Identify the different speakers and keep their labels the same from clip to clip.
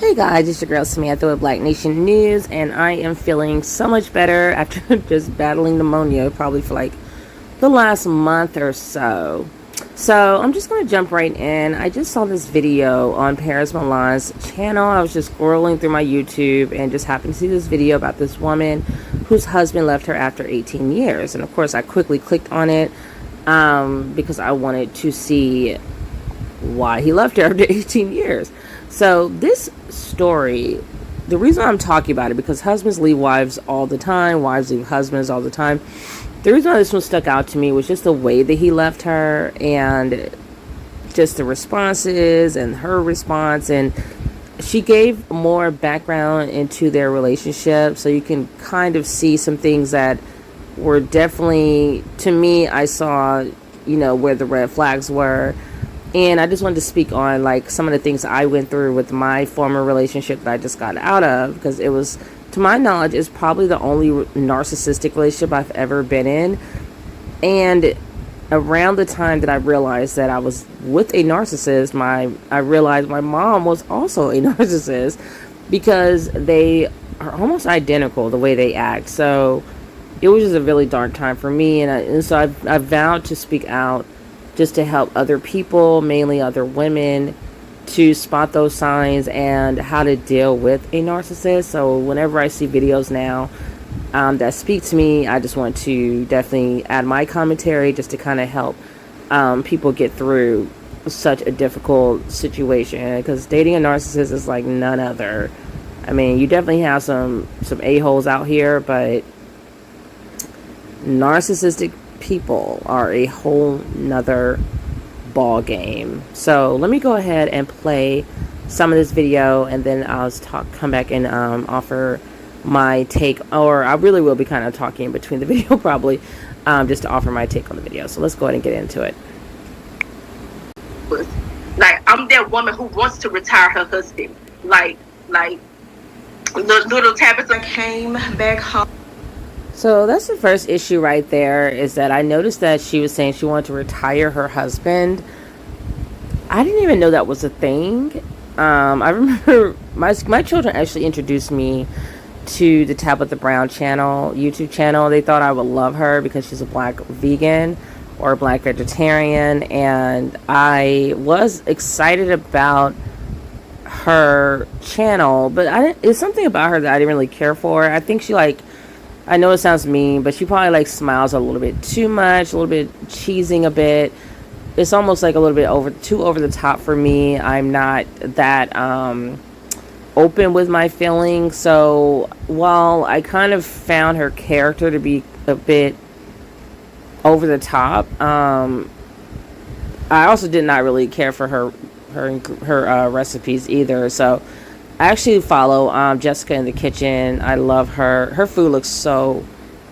Speaker 1: Hey guys, it's your girl Samantha with Black Nation News, and I am feeling so much better after just battling pneumonia probably for like the last month or so. So I'm just going to jump right in. I just saw this video on Paris Milan's channel. I was just scrolling through my YouTube and just happened to see this video about this woman whose husband left her after 18 years. And of course I quickly clicked on it because I wanted to see why he left her after 18 years. So this story, the reason I'm talking about it, because husbands leave wives all the time, wives leave husbands all the time. The reason why this one stuck out to me was just the way that he left her and just the responses and her response. And she gave more background into their relationship, so you can kind of see some things that were definitely, to me, I saw, where the red flags were. And I just wanted to speak on like some of the things I went through with my former relationship that I just got out of, because it was, to my knowledge, is probably the only narcissistic relationship I've ever been in. And around the time that I realized that I was with a narcissist, I realized my mom was also a narcissist, because they are almost identical the way they act. So it was just a really dark time for me, and so I vowed to speak out, just to help other people, mainly other women, to spot those signs and how to deal with a narcissist. So whenever I see videos now that speak to me, I just want to definitely add my commentary just to kind of help people get through such a difficult situation, because dating a narcissist is like none other. I mean, you definitely have some a-holes out here, but narcissistic people are a whole nother ball game. So let me go ahead and play some of this video, and then I'll come back and offer my take, or I really will be kind of talking in between the video probably, just to offer my take on the video. So let's go ahead and get into it.
Speaker 2: Like, I'm that woman who wants to retire her husband. Like little Tabitha came back home.
Speaker 1: So that's the first issue right there, is that I noticed that she was saying she wanted to retire her husband. I didn't even know that was a thing. I remember my children actually introduced me to the Tabitha Brown channel, YouTube channel. They thought I would love her because she's a black vegan or a black vegetarian, and I was excited about her channel, but it's something about her that I didn't really care for. I think she I know it sounds mean, but she probably smiles a little bit too much, a little bit cheesing a bit. It's almost like a little bit too over the top for me. I'm not that open with my feelings. So while I kind of found her character to be a bit over the top, I also did not really care for her recipes either. So I actually follow Jessica in the Kitchen. I love her. Her food looks so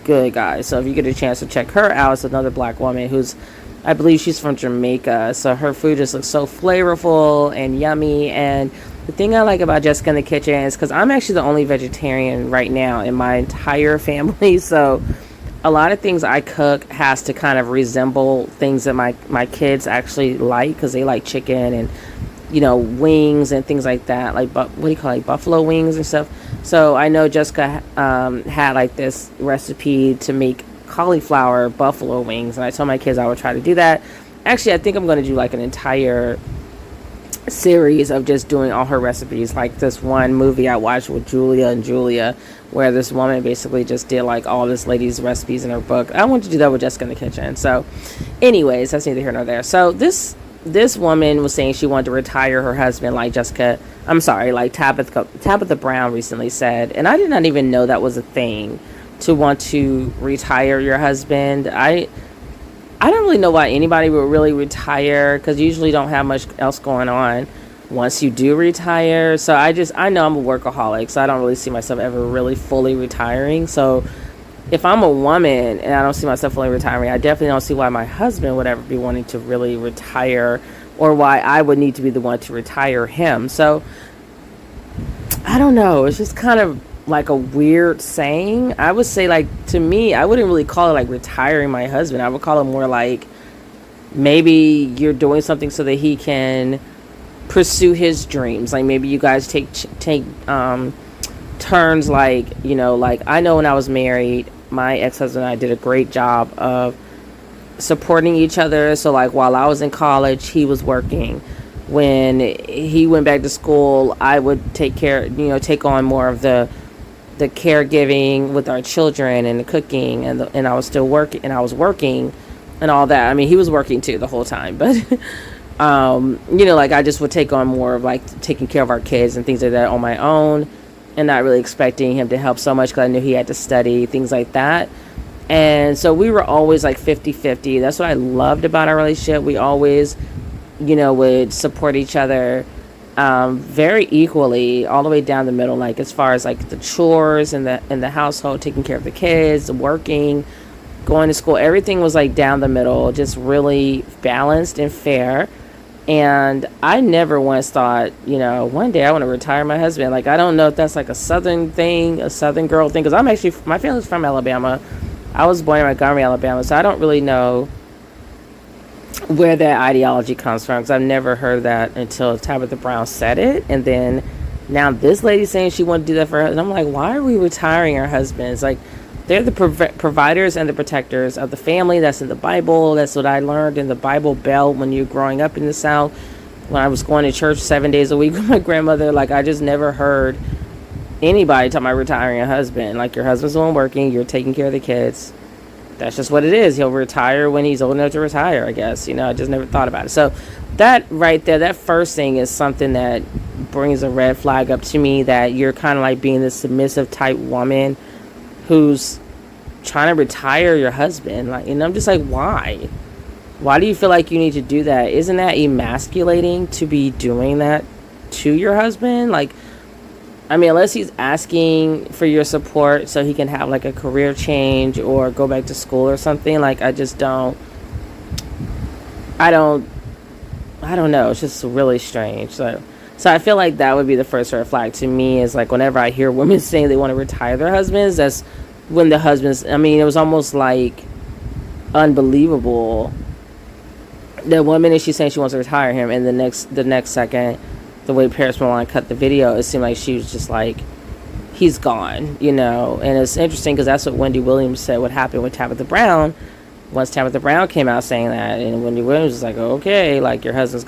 Speaker 1: good, guys. So if you get a chance to check her out, it's another black woman who's, I believe she's from Jamaica. So her food just looks so flavorful and yummy. And the thing I like about Jessica in the Kitchen is because I'm actually the only vegetarian right now in my entire family. So a lot of things I cook has to kind of resemble things that my kids actually like, because they like chicken and wings and things like that, like what do you call it, like buffalo wings and stuff. So I know Jessica had this recipe to make cauliflower buffalo wings, and I told my kids I would try to do that. Actually, I think I'm going to do an entire series of just doing all her recipes, like this one movie I watched with Julia, where this woman basically just did all this lady's recipes in her book. I want to do that with Jessica in the Kitchen. So anyways, that's neither here nor there. So this woman was saying she wanted to retire her husband, like Tabitha Brown recently said. And I did not even know that was a thing, to want to retire your husband. I don't really know why anybody would really retire, because you usually don't have much else going on once you do retire. So I know I'm a workaholic, so I don't really see myself ever really fully retiring. So if I'm a woman and I don't see myself fully retiring, I definitely don't see why my husband would ever be wanting to really retire, or why I would need to be the one to retire him. So I don't know. It's just kind of like a weird saying. I would say, to me, I wouldn't really call it retiring my husband. I would call it more maybe you're doing something so that he can pursue his dreams. Like maybe you guys take turns, like, you know, like I know when I was married, my ex-husband and I did a great job of supporting each other. So like while I was in college, he was working. When he went back to school, I would take on more of the caregiving with our children and the cooking, and I was still working, and I was working and all that. I mean, he was working too the whole time, but you know, like I just would take on more of like taking care of our kids and things like that on my own, and not really expecting him to help so much because I knew he had to study, things like that. And so we were always like 50-50. That's what I loved about our relationship. We always, you know, would support each other very equally, all the way down the middle, like as far as like the chores and the household, taking care of the kids, working, going to school. Everything was like down the middle, just really balanced and fair. And I never once thought, you know, one day I want to retire my husband. Like, I don't know if that's like a southern thing, a southern girl thing, because I'm actually, my family's from Alabama. I was born in Montgomery, Alabama, so I don't really know where that ideology comes from, because I've never heard that until Tabitha Brown said it. And then now this lady's saying she wanted to do that for her, and I'm like, why are we retiring our husbands? Like, they're the providers and the protectors of the family. That's in the Bible. That's what I learned in the Bible Belt when you're growing up in the South, when I was going to church 7 days a week with my grandmother. Like, I just never heard anybody talk about retiring a husband. Like, your husband's the one working, you're taking care of the kids. That's just what it is. He'll retire when he's old enough to retire, I guess. You know, I just never thought about it. So that right there, that first thing is something that brings a red flag up to me, that you're kind of like being this submissive type woman who's trying to retire your husband. Like, and I'm just like, why do you feel like you need to do that? Isn't that emasculating to be doing that to your husband? Like, I mean, unless he's asking for your support so he can have like a career change or go back to school or something. Like, I don't know. It's just really strange. So I feel like that would be the first red flag to me, is like whenever I hear women saying they want to retire their husbands, that's when the husbands, I mean, it was almost like unbelievable that one minute she's saying she wants to retire him, and the next second, the way Paris Milan cut the video, it seemed like she was just like, he's gone, you know. And it's interesting because that's what Wendy Williams said what happened with Tabitha Brown. Once Tabitha Brown came out saying that, and Wendy Williams was like, okay, like, your husband's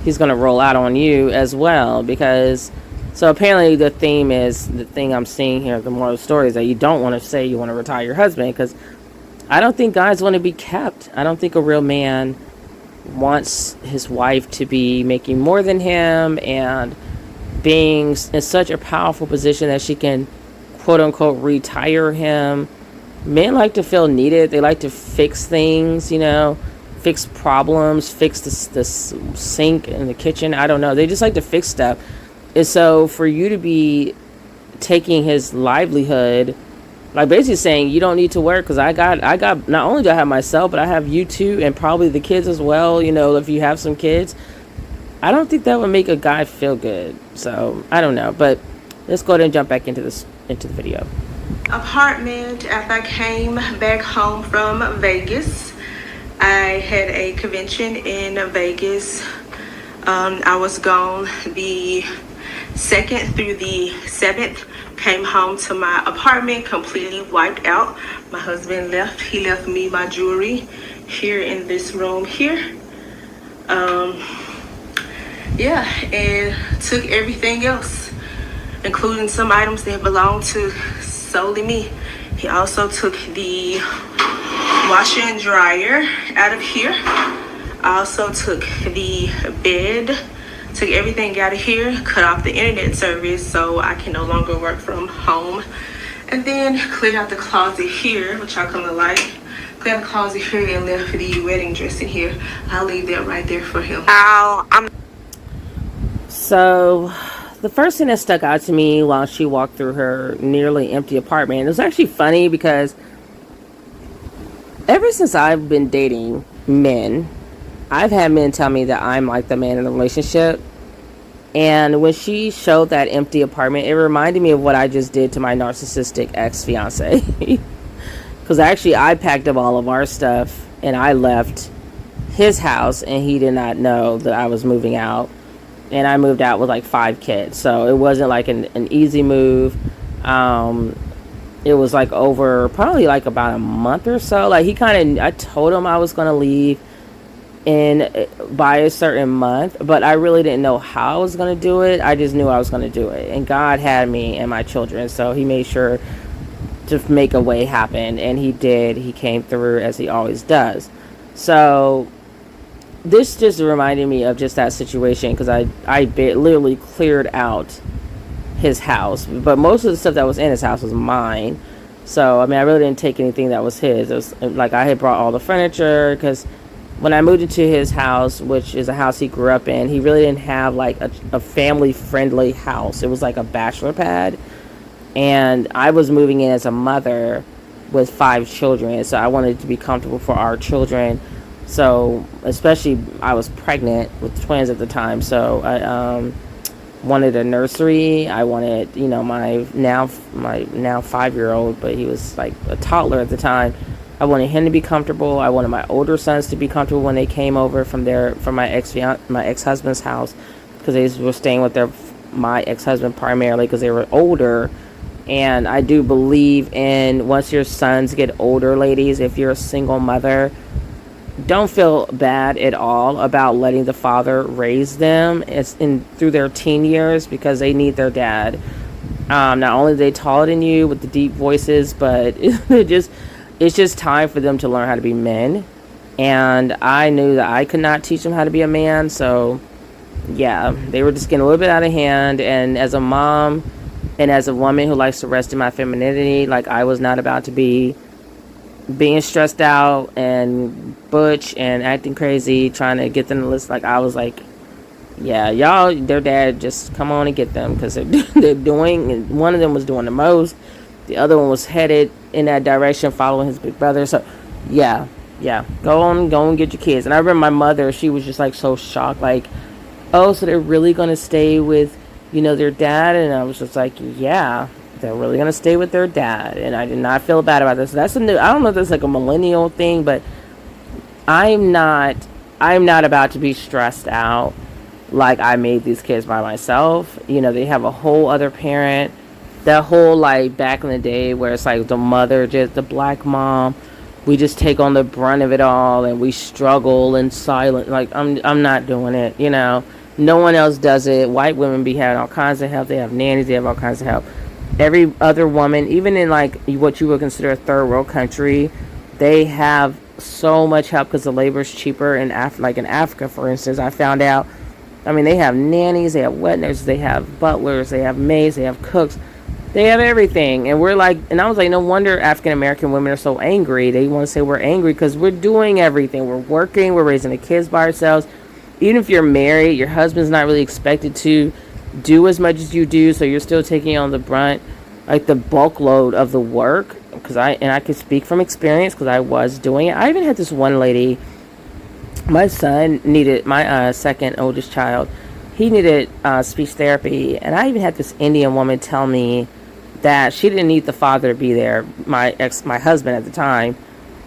Speaker 1: he's going to roll out on you as well. Because, so apparently the theme is, the thing I'm seeing here, the moral of the story is that you don't want to say you want to retire your husband, because I don't think guys want to be kept. I don't think a real man wants his wife to be making more than him and being in such a powerful position that she can, quote unquote, retire him. Men like to feel needed. They like to fix things, you know, fix problems, fix the sink in the kitchen. I don't know. They just like to fix stuff. And so for you to be taking his livelihood, like basically saying you don't need to work because I got, not only do I have myself, but I have you too, and probably the kids as well, you know, if you have some kids. I don't think that would make a guy feel good. So I don't know, but let's go ahead and jump back into the video.
Speaker 3: Apartment. After I came back home from Vegas, I had a convention in Vegas. I was gone the 2nd through the 7th. Came home to my apartment completely wiped out. My husband left. He left me my jewelry here in this room here. Yeah, and took everything else, including some items that belonged to solely me. He also took the washer and dryer out of here. I also took the bed. Took everything out of here, cut off the internet service so I can no longer work from home. And then cleared out the closet here, which y'all gonna like. Cleared out the closet here and left the wedding dress in here. I'll leave that right there for him.
Speaker 1: So the first thing that stuck out to me while she walked through her nearly empty apartment, it was actually funny because ever since I've been dating men, I've had men tell me that I'm like the man in the relationship. And when she showed that empty apartment, it reminded me of what I just did to my narcissistic ex-fiance. Because actually I packed up all of our stuff and I left his house, and he did not know that I was moving out. and I moved out with like 5 kids, so it wasn't like an easy move. It was like over probably like about a month or so. Like I told him I was going to leave in by a certain month, but I really didn't know how I was going to do it. I just knew I was going to do it, and God had me and my children, so he made sure to make a way happen, and he did. He came through as he always does. So this just reminded me of just that situation, because I literally cleared out his house, but most of the stuff that was in his house was mine. So I mean, I really didn't take anything that was his. It was like I had brought all the furniture, because when I moved into his house, which is a house he grew up in, he really didn't have like a family friendly house. It was like a bachelor pad, and I was moving in as a mother with 5 children, so I wanted to be comfortable for our children. So especially I was pregnant with twins at the time, so I wanted a nursery. I wanted, my now 5-year-old, but he was like a toddler at the time. I wanted him to be comfortable. I wanted my older sons to be comfortable when they came over from my ex-husband's house, because they were staying with my ex-husband primarily because they were older. And I do believe in, once your sons get older, ladies, if you're a single mother, don't feel bad at all about letting the father raise them through their teen years, because they need their dad. Not only do they taller than you with the deep voices, but it's just time for them to learn how to be men. And I knew that I could not teach them how to be a man, so yeah, they were just getting a little bit out of hand. And as a mom and as a woman who likes to rest in my femininity, like, I was not about to be being stressed out and butch and acting crazy trying to get them to listen. Like, I was like, yeah, y'all, their dad, just come on and get them, because they're doing, one of them was doing the most, the other one was headed in that direction following his big brother. So yeah, go and get your kids. And I remember my mother, she was just like so shocked, like, oh, so they're really gonna stay with their dad? And I was just like, yeah, they're really gonna stay with their dad. And I did not feel bad about this. I don't know if that's like a millennial thing, but I'm not about to be stressed out like I made these kids by myself. They have a whole other parent. That whole, like, back in the day where it's like the mother, just the black mom, we just take on the brunt of it all and we struggle in silence. Like, I'm not doing it. No one else does it. White women be having all kinds of help. They have nannies. They have all kinds of help. Every other woman, even in like what you would consider a third world country, they have so much help because the labor is cheaper. In Africa, for instance, I found out. I mean, they have nannies, they have wet nurses, they have butlers, they have maids, they have cooks, they have everything. And we're like, and I was like, no wonder African American women are so angry. They want to say we're angry because we're doing everything. We're working, we're raising the kids by ourselves. Even if you're married, your husband's not really expected to do as much as you do, so you're still taking on the brunt, like the bulk load of the work. Because I can speak from experience because I was doing it. I even had this one lady. My son needed, my second oldest child, he needed speech therapy. And I even had this Indian woman tell me that she didn't need the father to be there. My husband at the time,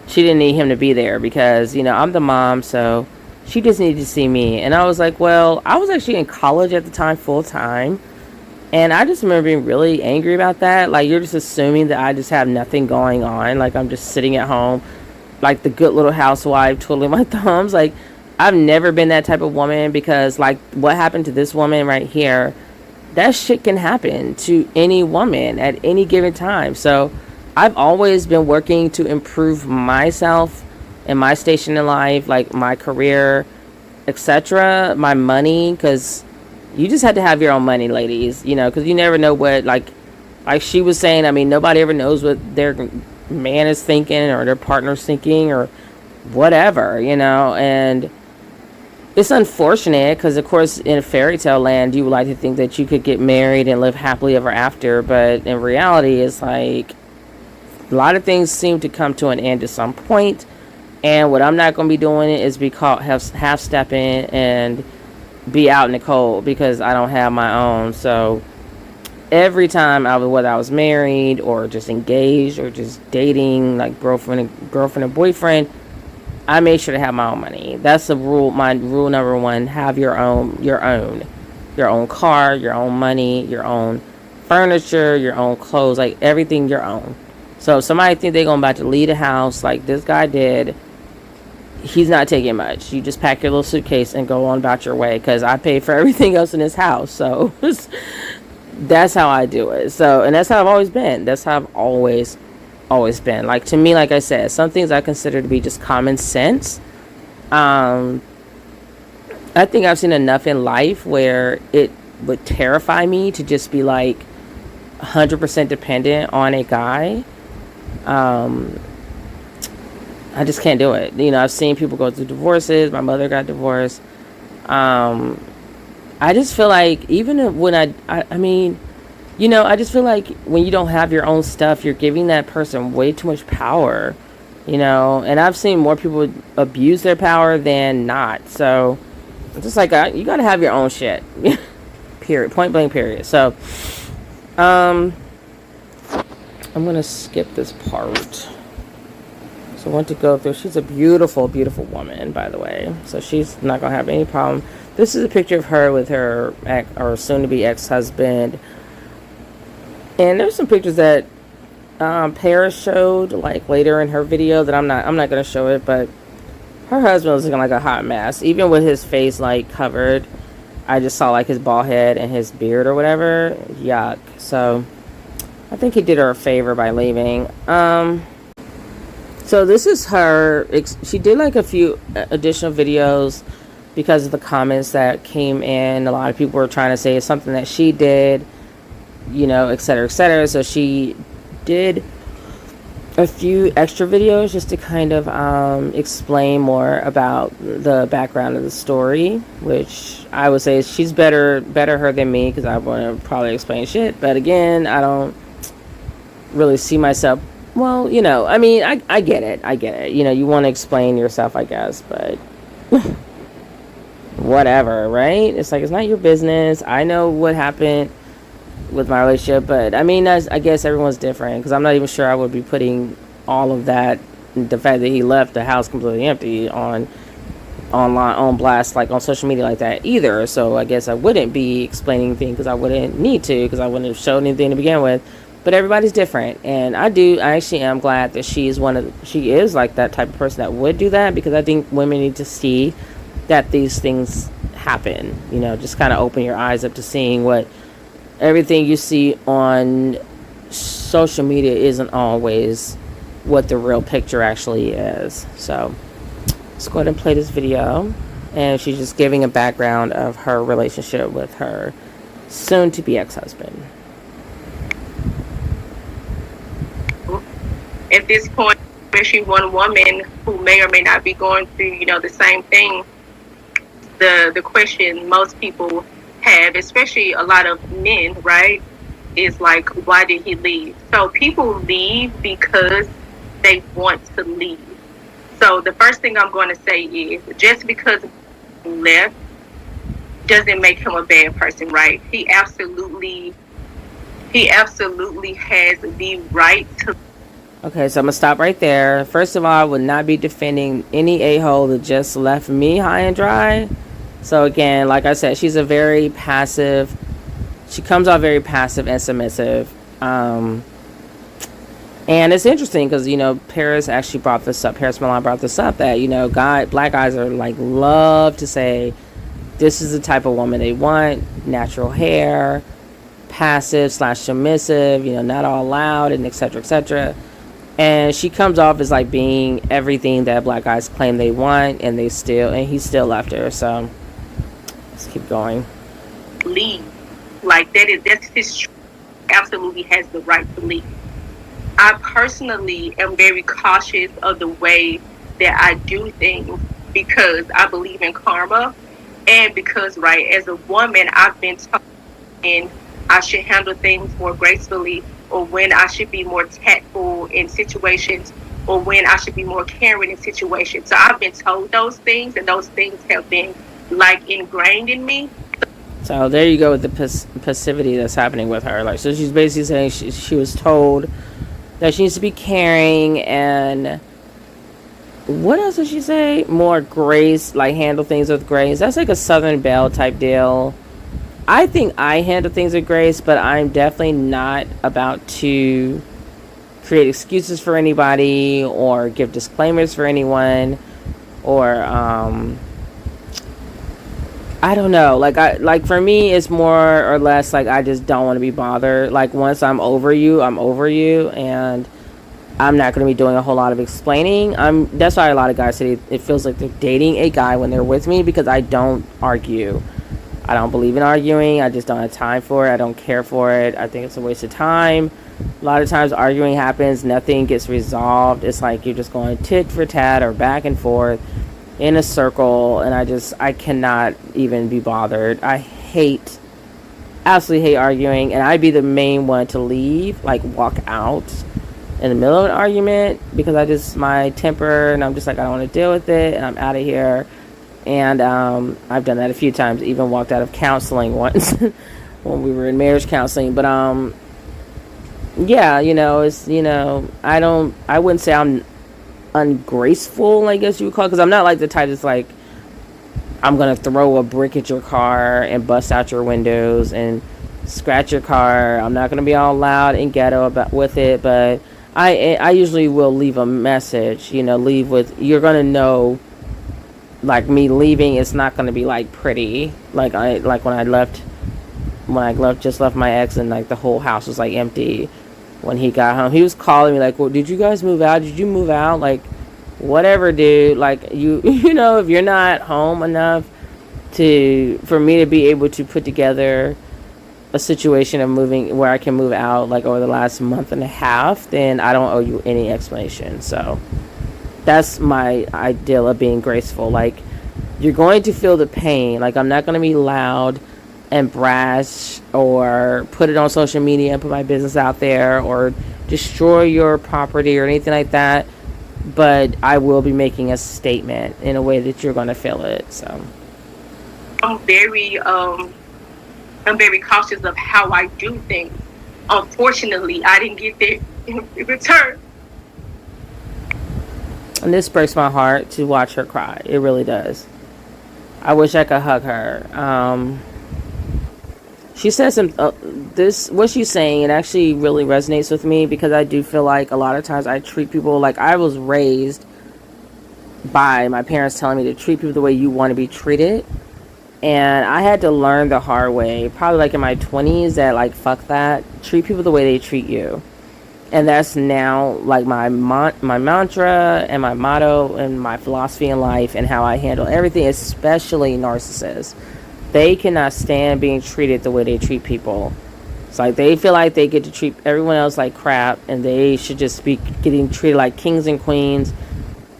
Speaker 1: she didn't need him to be there because, I'm the mom, so she just needed to see me. And I was like, well, I was actually in college at the time, full time. And I just remember being really angry about that. Like, you're just assuming that I just have nothing going on. Like, I'm just sitting at home like the good little housewife twiddling my thumbs. Like, I've never been that type of woman, because like what happened to this woman right here, that shit can happen to any woman at any given time. So I've always been working to improve myself and my station in life, like my career, etc., my money, because you just had to have your own money, ladies, because you never know what, like she was saying, I mean, nobody ever knows what their man is thinking or their partner's thinking or whatever, and it's unfortunate because, of course, in a fairy tale land, you would like to think that you could get married and live happily ever after, but in reality, it's like a lot of things seem to come to an end at some point. And what I'm not going to be doing is be caught half stepping and be out in the cold because I don't have my own. So every time whether I was married or just engaged or just dating, like girlfriend and boyfriend, I made sure to have my own money. That's the rule. My rule number one: have your own. your own car, your own money, your own furniture, your own clothes, like everything your own. So if somebody think they're going about to leave the house like this guy did, he's not taking much. You just pack your little suitcase and go on about your way, because I pay for everything else in this house. So that's how I do it. So, and that's how I've always been. That's how I've always been. Like, to me, like I said, some things I consider to be just common sense. I think I've seen enough in life where it would terrify me to just be like 100% dependent on a guy. I just can't do it. You know, I've seen people go through divorces. My mother got divorced. I just feel like even when I mean, you know, I just feel like when you don't have your own stuff, you're giving that person way too much power, you know, and I've seen more people abuse their power than not. So it's just like, you got to have your own shit, period, point blank, period. So, I'm going to skip this part. So I want to go through, she's a beautiful, beautiful woman, by the way. So she's not going to have any problem. This is a picture of her with her soon-to-be ex-husband. And there's some pictures that Paris showed, like, later in her video that I'm not going to show it, but her husband was looking like a hot mess. Even with his face, like, covered, I just saw, like, his bald head and his beard or whatever. Yuck. So I think he did her a favor by leaving. So this is her. She did, like, a few additional videos because of the comments that came in. A lot of people were trying to say it's something that she did, you know, et cetera, et cetera. So she did a few extra videos just to kind of explain more about the background of the story, which I would say she's better her than me, because I want to probably explain shit. But again, I don't really see myself. Well, you know, I mean, I get it. You know, you want to explain yourself, I guess, but whatever, right? It's like, it's not your business. I know what happened with my relationship, but I mean, I guess everyone's different, because I'm not even sure I would be putting all of that, the fact that he left the house completely empty on blast, like on social media like that either. So I guess I wouldn't be explaining anything, because I wouldn't need to, because I wouldn't have showed anything to begin with. But everybody's different, and I actually am glad that she is like that type of person that would do that, because I think women need to see that these things happen. You know, just kind of open your eyes up to seeing what everything you see on social media isn't always what the real picture actually is. So let's go ahead and play this video. And she's just giving a background of her relationship with her soon-to-be ex-husband.
Speaker 2: At this point, especially one woman who may or may not be going through, you know, the same thing, the question most people have, especially a lot of men, right, is like, why did he leave? So people leave because they want to leave. So the first thing I'm going to say is, just because he left doesn't make him a bad person, right? He absolutely has the right to.
Speaker 1: Okay, so I'm going to stop right there. First of all, I would not be defending any a-hole that just left me high and dry. So again, like I said, she's a very passive, she comes off very passive and submissive. And it's interesting because, you know, Paris actually brought this up, Paris Milan brought this up, that, you know, black guys are like, love to say, this is the type of woman they want, natural hair, passive / submissive, you know, not all loud, and etc., etc. And she comes off as like being everything that black guys claim they want, and he still left her. So let's keep going.
Speaker 2: Leave. Like, that's his truth. Absolutely has the right to leave. I personally am very cautious of the way that I do things, because I believe in karma, and because, right, as a woman, I've been taught and I should handle things more gracefully, or when I should be more tactful in situations, or when I should be more caring in situations. So I've been told those things, and those things have been like ingrained in me.
Speaker 1: So there you go with the passivity that's happening with her. Like, so she's basically saying she was told that she needs to be caring, and what else did she say? More grace, like handle things with grace. That's like a Southern Belle type deal. I think I handle things with grace, but I'm definitely not about to create excuses for anybody or give disclaimers for anyone, or I don't know. Like for me, it's more or less like I just don't want to be bothered. Like once I'm over you, and I'm not going to be doing a whole lot of explaining. That's why a lot of guys say it feels like they're dating a guy when they're with me, because I don't argue. I don't believe in arguing. I just don't have time for it. I don't care for it. I think it's a waste of time. A lot of times arguing happens, nothing gets resolved. It's like you're just going tit for tat or back and forth in a circle, and I cannot even be bothered. Absolutely hate arguing, and I'd be the main one to leave, like walk out in the middle of an argument, because my temper, and I'm just like, I don't want to deal with it, and I'm out of here. And I've done that a few times, even walked out of counseling once when we were in marriage counseling. But yeah, it's I wouldn't say I'm ungraceful, I guess you would call it, because I'm not like the type that's like, I'm gonna throw a brick at your car and bust out your windows and scratch your car. I'm not gonna be all loud and ghetto with it, but I usually will leave a message, leave with, you're gonna know, like me leaving, it's not gonna be like pretty, like when I just left my ex, and like the whole house was like empty. When he got home, he was calling me like, well, did you guys move out? Did you move out? Like, whatever, dude. Like, if you're not home enough for me to be able to put together a situation of moving where I can move out, like over the last month and a half, then I don't owe you any explanation. So that's my ideal of being graceful. Like, you're going to feel the pain. Like, I'm not going to be loud and brash or put it on social media and put my business out there or destroy your property or anything like that, but I will be making a statement in a way that you're going to feel it. So
Speaker 2: I'm very cautious of how I do things. Unfortunately, I didn't get that in return.
Speaker 1: And this breaks my heart to watch her cry. It really does. I wish I could hug her. She says what she's saying, it actually really resonates with me, because I do feel like a lot of times I treat people like I was raised by my parents telling me to treat people the way you want to be treated. And I had to learn the hard way, probably like in my 20s, that like, fuck that. Treat people the way they treat you. And that's now like my mantra and my motto and my philosophy in life, and how I handle everything, especially narcissists. They cannot stand being treated the way they treat people. It's like they feel like they get to treat everyone else like crap, and they should just be getting treated like kings and queens.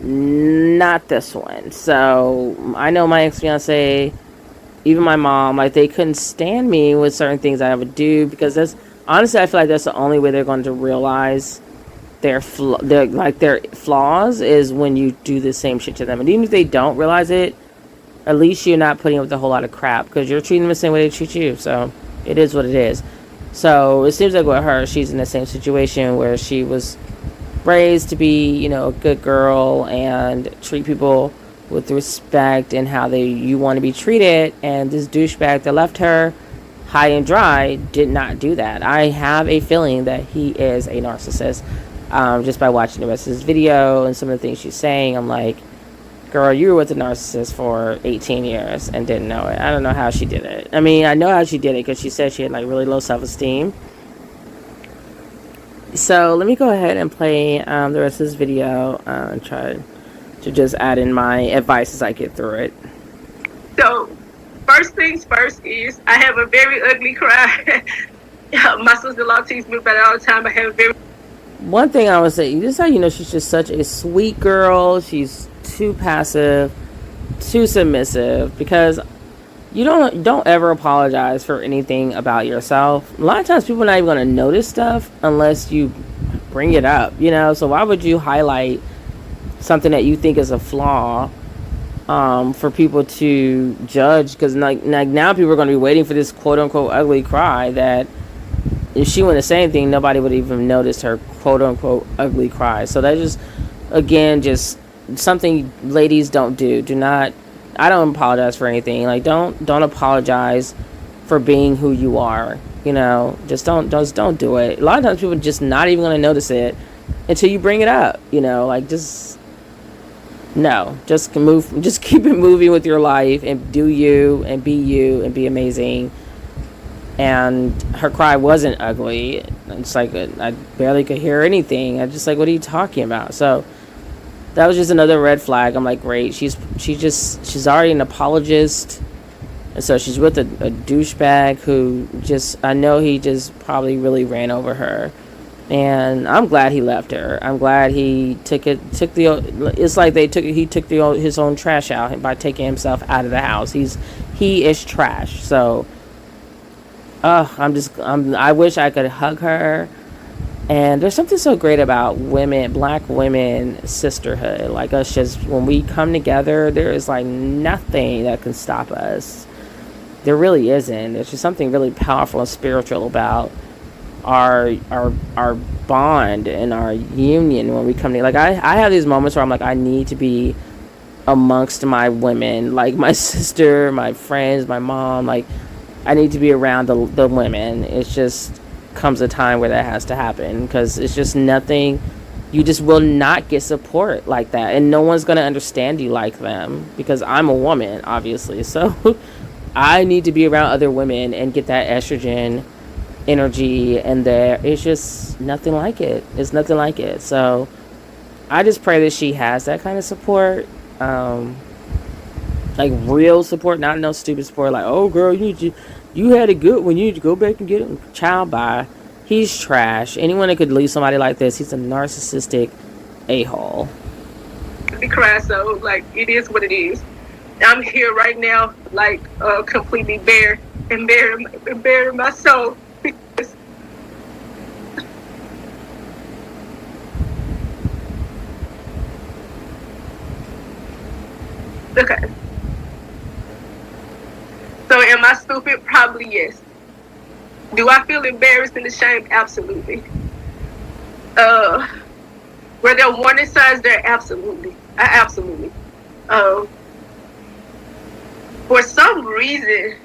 Speaker 1: Not this one. So I know my ex-fiance, even my mom, like they couldn't stand me with certain things I would do, because honestly, I feel like that's the only way they're going to realize their flaws, is when you do the same shit to them. And even if they don't realize it, at least you're not putting up with a whole lot of crap, because you're treating them the same way they treat you. So it is what it is. So it seems like with her, she's in the same situation where she was raised to be, a good girl and treat people with respect and how you want to be treated. And this douchebag that left her high and dry did not do that. I have a feeling that he is a narcissist. Just by watching the rest of his video and some of the things she's saying, I'm like, girl, you were with a narcissist for 18 years and didn't know it. I don't know how she did it. I mean, I know how she did it, because she said she had like really low self-esteem. So let me go ahead and play the rest of this video and try to just add in my advice as I get through it.
Speaker 2: So first things first is I have a very ugly cry. My sister-in-law teases me about it all the time. I have a very...
Speaker 1: One thing I would say, this is how you know she's just such a sweet girl. She's too passive, too submissive, because you don't ever apologize for anything about yourself. A lot of times people are not even going to notice stuff unless you bring it up, so why would you highlight something that you think is a flaw for people to judge? Because like now people are going to be waiting for this quote unquote ugly cry, that if she wouldn't say anything, nobody would even notice her quote unquote ugly cry. So that just, again, just something ladies don't do. I don't apologize for anything. Like, don't apologize for being who you are. You know, just don't do it. A lot of times people just not even going to notice it until you bring it up. You know, like just no, just keep it moving with your life and do you and be amazing. And her cry wasn't ugly. It's like I barely could hear anything. I just like, what are you talking about? So that was just another red flag. I'm like, great. She's already an apologist. And so she's with a douchebag who I know he just probably really ran over her. And I'm glad he left her. I'm glad he it's like he took his own trash out by taking himself out of the house. He is trash. So, I wish I could hug her. And there's something so great about black women sisterhood. Like us, just when we come together, there is like nothing that can stop us. There really isn't. There's just something really powerful and spiritual about our bond and our union when we come together. Like I have these moments where I'm like, I need to be amongst my women, like my sister, my friends, my mom. Like I need to be around the women. It's just comes a time where that has to happen, because it's just nothing. You just will not get support like that, and no one's going to understand you like them, because I'm a woman, obviously. So I need to be around other women and get that estrogen energy, and it's just nothing like it. It's nothing like it. So I just pray that she has that kind of support, like real support, not no stupid support like, oh girl, you had a good one, you need to go back and get him. Child, bye. He's trash. Anyone that could leave somebody like this, he's a narcissistic a-hole.
Speaker 2: Be crying, so like it is what it is. I'm here right now, like completely bare in my soul. Okay. So am I stupid? Probably yes. Do I feel embarrassed and ashamed? Absolutely. Were there warning signs there? Absolutely. Absolutely. For some reason,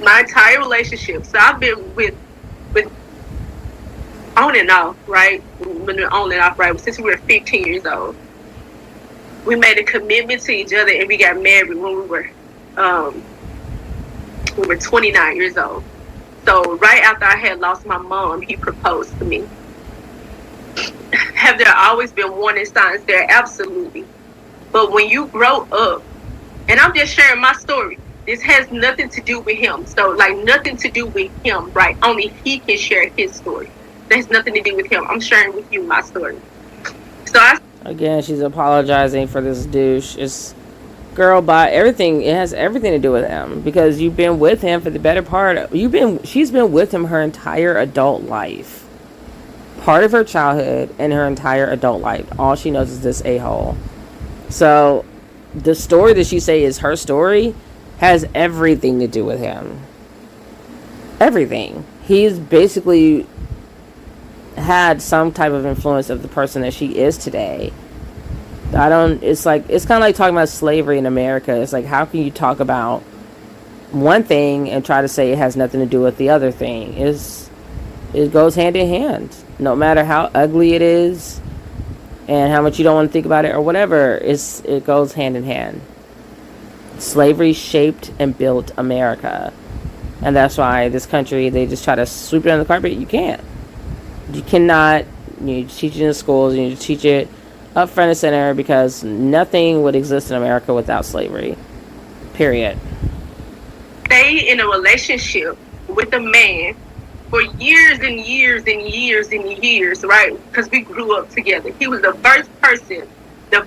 Speaker 2: my entire relationship, so I've been with on and off, right? When we're on and off, right? Since we were 15 years old. We made a commitment to each other, and we got married when we were 29 years old. So right after I had lost my mom, he proposed to me. Have there always been warning signs there? Absolutely. But when you grow up, and I'm just sharing my story, this has nothing to do with him. So like nothing to do with him, right? Only he can share his story. There's nothing to do with him. I'm sharing with you my story. So
Speaker 1: again, she's apologizing for this douche. It's girl, by everything. It has everything to do with him, because you've been with him for the better part. She's been with him her entire adult life, part of her childhood and her entire adult life. All she knows is this a-hole. So the story that she say is her story has everything to do with him. Everything. He's basically had some type of influence of the person that she is today. It's kind of like talking about slavery in America. It's like, how can you talk about one thing and try to say it has nothing to do with the other thing? It goes hand in hand. No matter how ugly it is and how much you don't want to think about it or whatever, it goes hand in hand. Slavery shaped and built America. And that's why this country, they just try to sweep it under the carpet. You can't. You cannot. You need to teach it in schools. You need to teach it up front and center, because nothing would exist in America without slavery. Period.
Speaker 2: Stay in a relationship with a man for years and years and years and years, right? Because we grew up together. He was the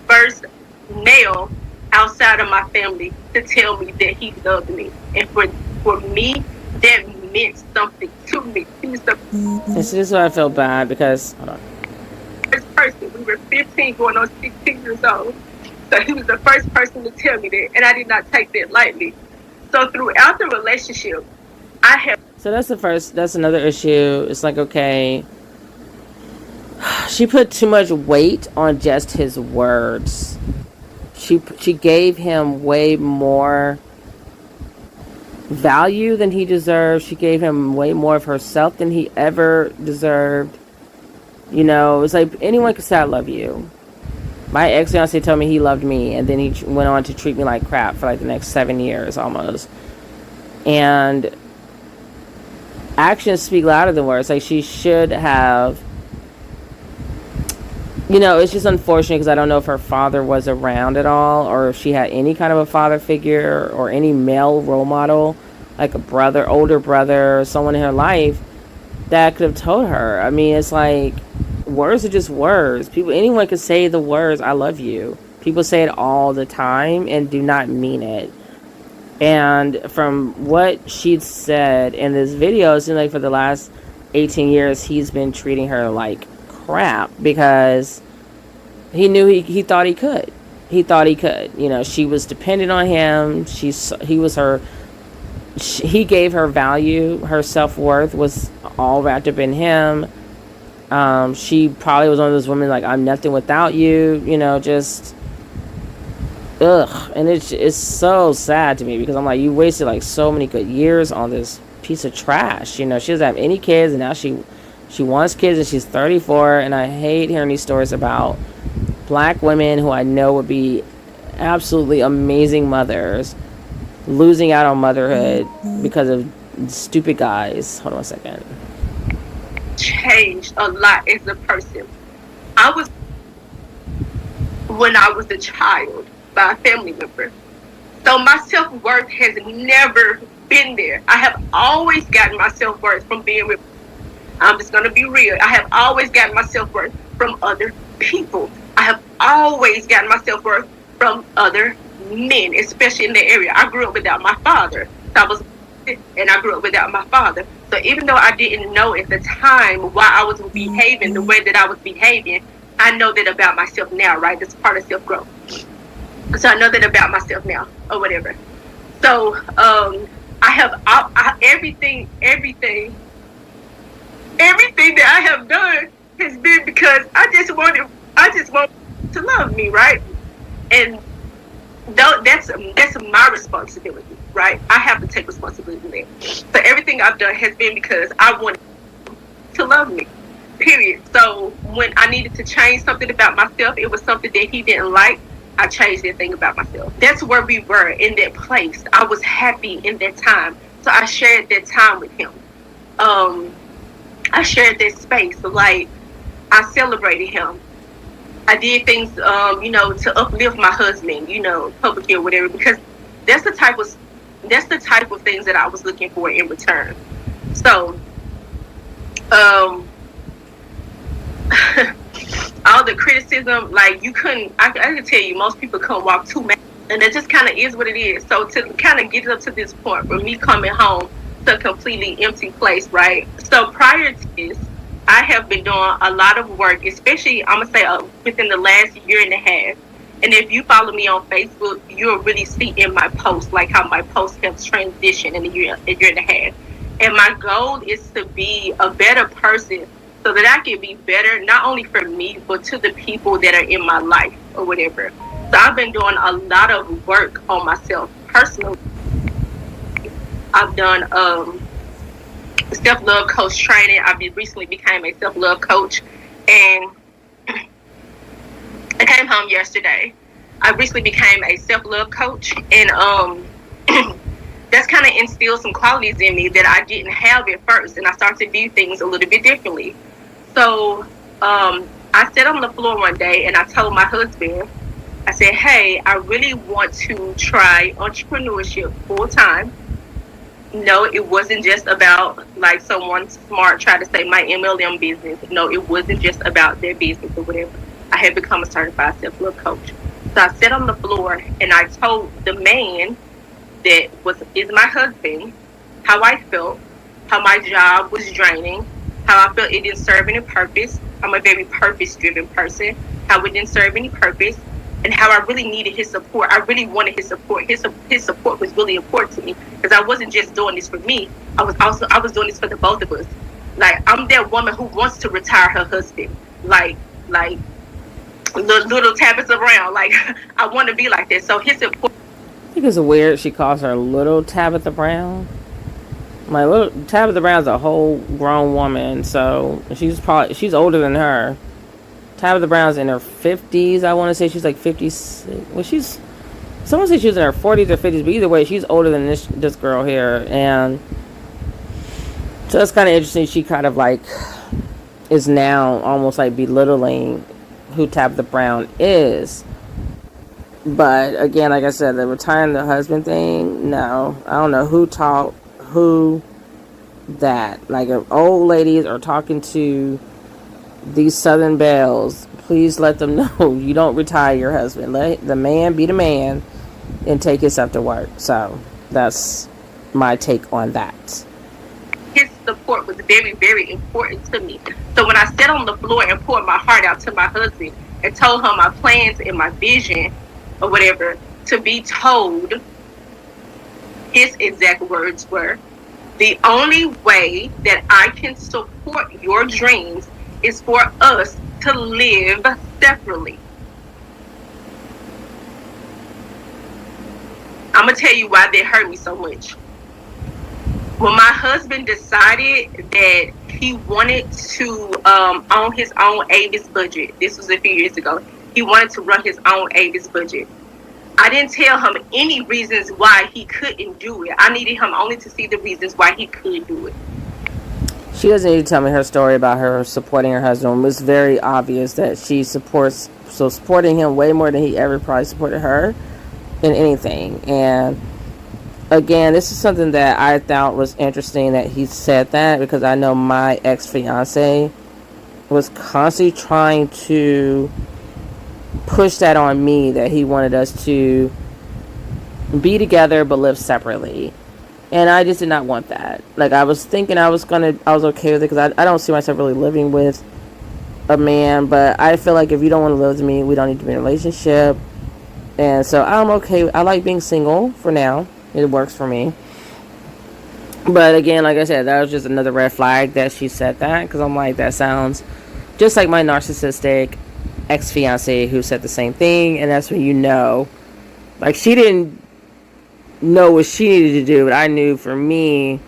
Speaker 2: first male outside of my family to tell me that he loved me. And for me, that meant something to me. He was the
Speaker 1: This is why I feel bad, because hold on.
Speaker 2: first person. We were 15 going on 16 years old. So he was the first person to tell me that, and I did not take that lightly. So throughout the relationship,
Speaker 1: So that's another issue. It's like, okay, she put too much weight on just his words. She gave him way more value than he deserved. She gave him way more of herself than he ever deserved. You know, it's like anyone could say I love you. My ex-fiance told me he loved me, and then he went on to treat me like crap for like the next 7 years almost. And actions speak louder than words. Like, she should have, you know, it's just unfortunate because I don't know if her father was around at all, or if she had any kind of a father figure or any male role model, like a brother, older brother, or someone in her life that could have told her. I mean, it's like, words are just words. People, anyone could say the words "I love you." People say it all the time and do not mean it. And from what she'd said in this video, it seems like for the last 18 years he's been treating her like crap because he knew he thought he could. He thought he could. You know, she was dependent on him. He gave her value. Her self-worth was all wrapped up in him. She probably was one of those women like, I'm nothing without you, you know, just ugh. And it's so sad to me because I'm like, you wasted like so many good years on this piece of trash. You know, she doesn't have any kids, and now she wants kids, and she's 34. And I hate hearing these stories about black women who I know would be absolutely amazing mothers losing out on motherhood because of stupid guys. Hold on a second.
Speaker 2: Changed a lot as a person. I was, when I was a child, by a family member. So my self-worth has never been there. I have always gotten my self-worth from being with, I'm just going to be real. I have always gotten my self-worth from other people. I have always gotten my self-worth from other men, especially in the area. I grew up without my father. And I grew up without my father. So even though I didn't know at the time why I was behaving the way that I was behaving, I know that about myself now, right? That's part of self-growth. So I know that about myself now, or whatever. So I have everything that I have done has been because I just want to love me, right? And that's my responsibility, right? I have to take responsibility there. So everything I've done has been because I wanted to love me, period. So when I needed to change something about myself, it was something that he didn't like, I changed that thing about myself. That's where we were, in that place. I was happy in that time. So I shared that time with him. I shared that space. Like, I celebrated him. I did things, you know, to uplift my husband, you know, publicly or whatever, because that's the type of things that I was looking for in return. So, all the criticism, like, I can tell you, most people couldn't walk 2 miles, and it just kind of is what it is. So to kind of get up to this point, for me coming home to a completely empty place, right? So prior to this, I have been doing a lot of work, especially, I'm going to say, within the last year and a half. And if you follow me on Facebook, you'll really see in my posts, like, how my posts have transitioned in a year and a half. And my goal is to be a better person so that I can be better, not only for me, but to the people that are in my life or whatever. So I've been doing a lot of work on myself personally. I've done self-love coach training. I recently became a self-love coach, and I came home yesterday. I recently became a self-love coach, and that's kind of instilled some qualities in me that I didn't have at first, and I started to do things a little bit differently. So I sat on the floor one day and I told my husband, I said, hey, I really want to try entrepreneurship full time. No, it wasn't just about, like, someone smart tried to say my MLM business. No, it wasn't just about their business or whatever. I had become a certified self-love coach. So I sat on the floor and I told the man that is my husband how I felt, how my job was draining, how I felt it didn't serve any purpose. I'm a very purpose-driven person. How it didn't serve any purpose, and how I really needed his support. I really wanted his support. His support was really important to me, because I wasn't just doing this for me. I was doing this for the both of us. Like, I'm that woman who wants to retire her husband. Like little tappets around. Like, I want to be like that. So his support
Speaker 1: I think it's weird she calls her little Tabitha Brown. My little Tabitha Brown's a whole grown woman, so she's older than her. Tabitha Brown's in her 50s. I want to say she's like 56. Well, someone said she was in her 40s or 50s, but either way, she's older than this girl here, and so that's kind of interesting. She kind of like is now almost like belittling who Tabitha Brown is. But again, like I said, the retiring the husband thing, no, I don't know who taught who that. Like, if old ladies are talking to these Southern belles, please let them know you don't retire your husband. Let the man be the man and take himself to work. So that's my take on that.
Speaker 2: His support was very, very important to me. So when I sat on the floor and poured my heart out to my husband and told him my plans and my vision or whatever, to be told, his exact words were, the only way that I can support your dreams is for us to live separately. I'm going to tell you why that hurt me so much. When my husband decided that he wanted to own his own Avis budget, this was a few years ago, he wanted to run his own Avis budget. I didn't tell him any reasons why he couldn't do it. I needed him only to see the reasons why he could do it.
Speaker 1: She doesn't need to tell me her story about her supporting her husband. It was very obvious that she supporting him way more than he ever probably supported her in anything. And again, this is something that I thought was interesting that he said that, because I know my ex-fiance was constantly trying to push that on me, that he wanted us to be together but live separately. And I just did not want that. Like, I was thinking I was okay with it, because I don't see myself really living with a man, but I feel like if you don't want to live with me, we don't need to be in a relationship. And so I'm okay. I like being single for now. It works for me. But again, like I said, that was just another red flag that she said that, because I'm like, that sounds just like my narcissistic ex-fiance who said the same thing. And that's when you know, like, she didn't know what she needed to do, but I knew for me,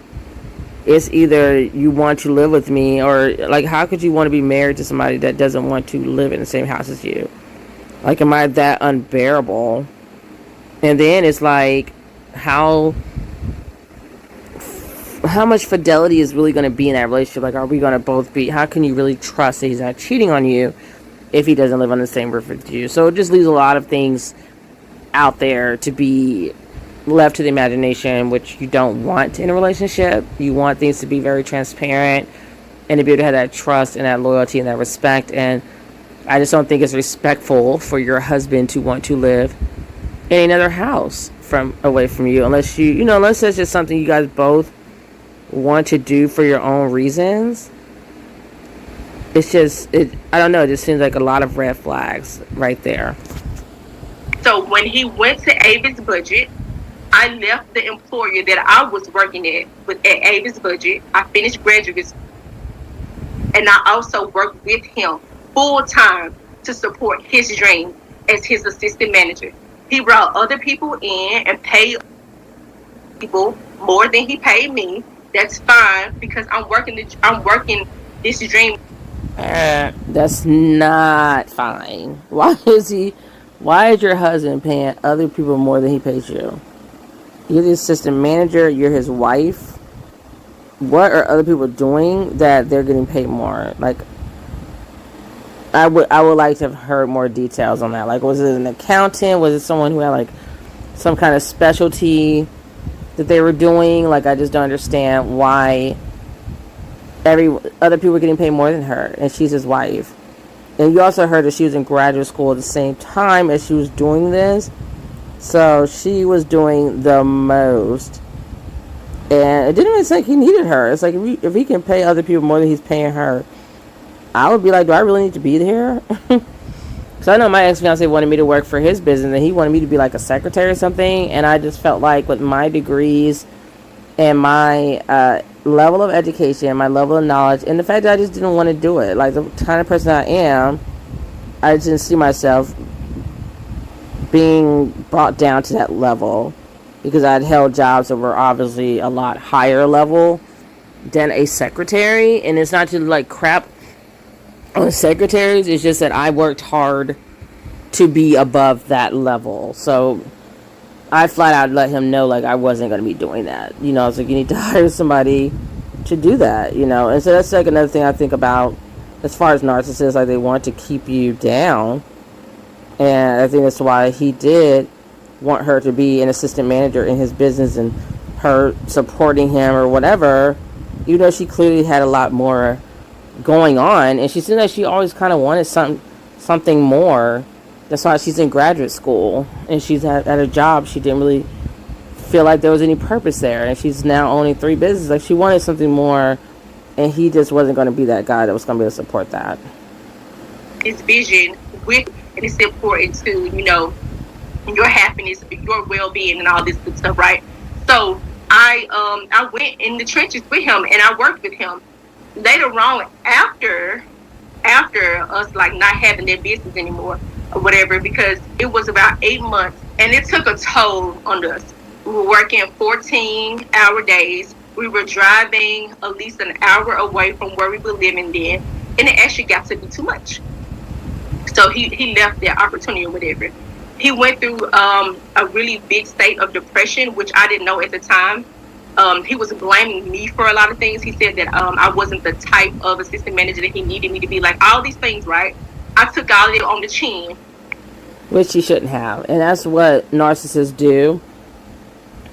Speaker 1: it's either you want to live with me, or like, how could you want to be married to somebody that doesn't want to live in the same house as you? Like, am I that unbearable? And then it's like, how much fidelity is really going to be in that relationship? Like, are we going to both be, how can you really trust that he's not cheating on you if he doesn't live on the same roof with you? So it just leaves a lot of things out there to be left to the imagination, which you don't want in a relationship. You want things to be very transparent and to be able to have that trust and that loyalty and that respect. And I just don't think it's respectful for your husband to want to live in another house away from you, unless unless that's just something you guys both want to do for your own reasons. It's just, I don't know, it just seems like a lot of red flags right there.
Speaker 2: So when he went to Avis Budget, I left the employer that I was working at Avis Budget. I finished graduate school, and I also worked with him full time to support his dream as his assistant manager. He brought other people in and paid people more than he paid me. That's fine, because I'm working this dream.
Speaker 1: That's not fine. Why is your husband paying other people more than he pays you? You're the assistant manager, you're his wife. What are other people doing that they're getting paid more? Like, I would like to have heard more details on that. Like, was it an accountant? Was it someone who had like some kind of specialty that they were doing? Like, I just don't understand why other people are getting paid more than her, and she's his wife. And you also heard that she was in graduate school at the same time as she was doing this, so she was doing the most. And it didn't even seem like he needed her. It's like, if he can pay other people more than he's paying her, I would be like, do I really need to be here? So I know my ex-fiance wanted me to work for his business, and he wanted me to be like a secretary or something. And I just felt like with my degrees and my level of education, my level of knowledge, and the fact that I just didn't want to do it. Like, the kind of person I am, I just didn't see myself being brought down to that level because I'd held jobs that were obviously a lot higher level than a secretary. And it's not to like crap on secretaries, it's just that I worked hard to be above that level. So I flat out let him know like I wasn't going to be doing that. You know, it's like you need to hire somebody to do that, you know. And so that's like another thing I think about as far as narcissists, like they want to keep you down. And I think that's why he did want her to be an assistant manager in his business and her supporting him or whatever, even though she clearly had a lot more going on. And she said that she always kind of wanted something more. That's why she's in graduate school and she's at a job she didn't really feel like there was any purpose there, and she's now owning 3 businesses. Like she wanted something more, and he just wasn't going to be that guy that was going to be able to support that.
Speaker 2: His vision with, and it's important to, you know, your happiness, your well-being, and all this good stuff, right? So I went in the trenches with him and I worked with him. Later on, after us like not having their business anymore or whatever, because it was about 8 months and it took a toll on us. We were working 14-hour days. We were driving at least an hour away from where we were living then, and it actually got to be too much. So he left that opportunity or whatever. He went through a really big state of depression, which I didn't know at the time. He was blaming me for a lot of things. He said that I wasn't the type of assistant manager that he needed me to be, like all these things, right? I took all of it on the chin.
Speaker 1: Which you shouldn't have. And that's what narcissists do.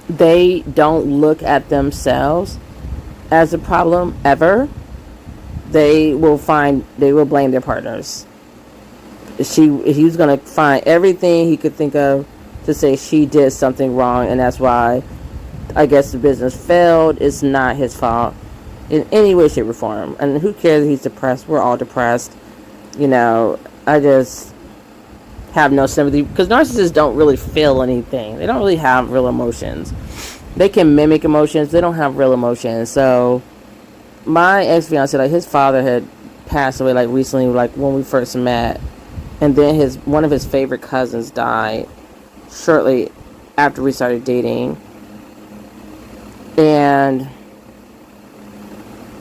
Speaker 1: They don't look at themselves as a problem ever. They will blame their partners. He was going to find everything he could think of to say she did something wrong, and that's why I guess the business failed. It's not his fault in any way, shape, or form. And who cares if he's depressed? We're all depressed. You know, I just have no sympathy, because narcissists don't really feel anything. They don't really have real emotions. They can mimic emotions. They don't have real emotions. So my ex-fiance, like his father had passed away like recently, like when we first met, and then one of his favorite cousins died shortly after we started dating. And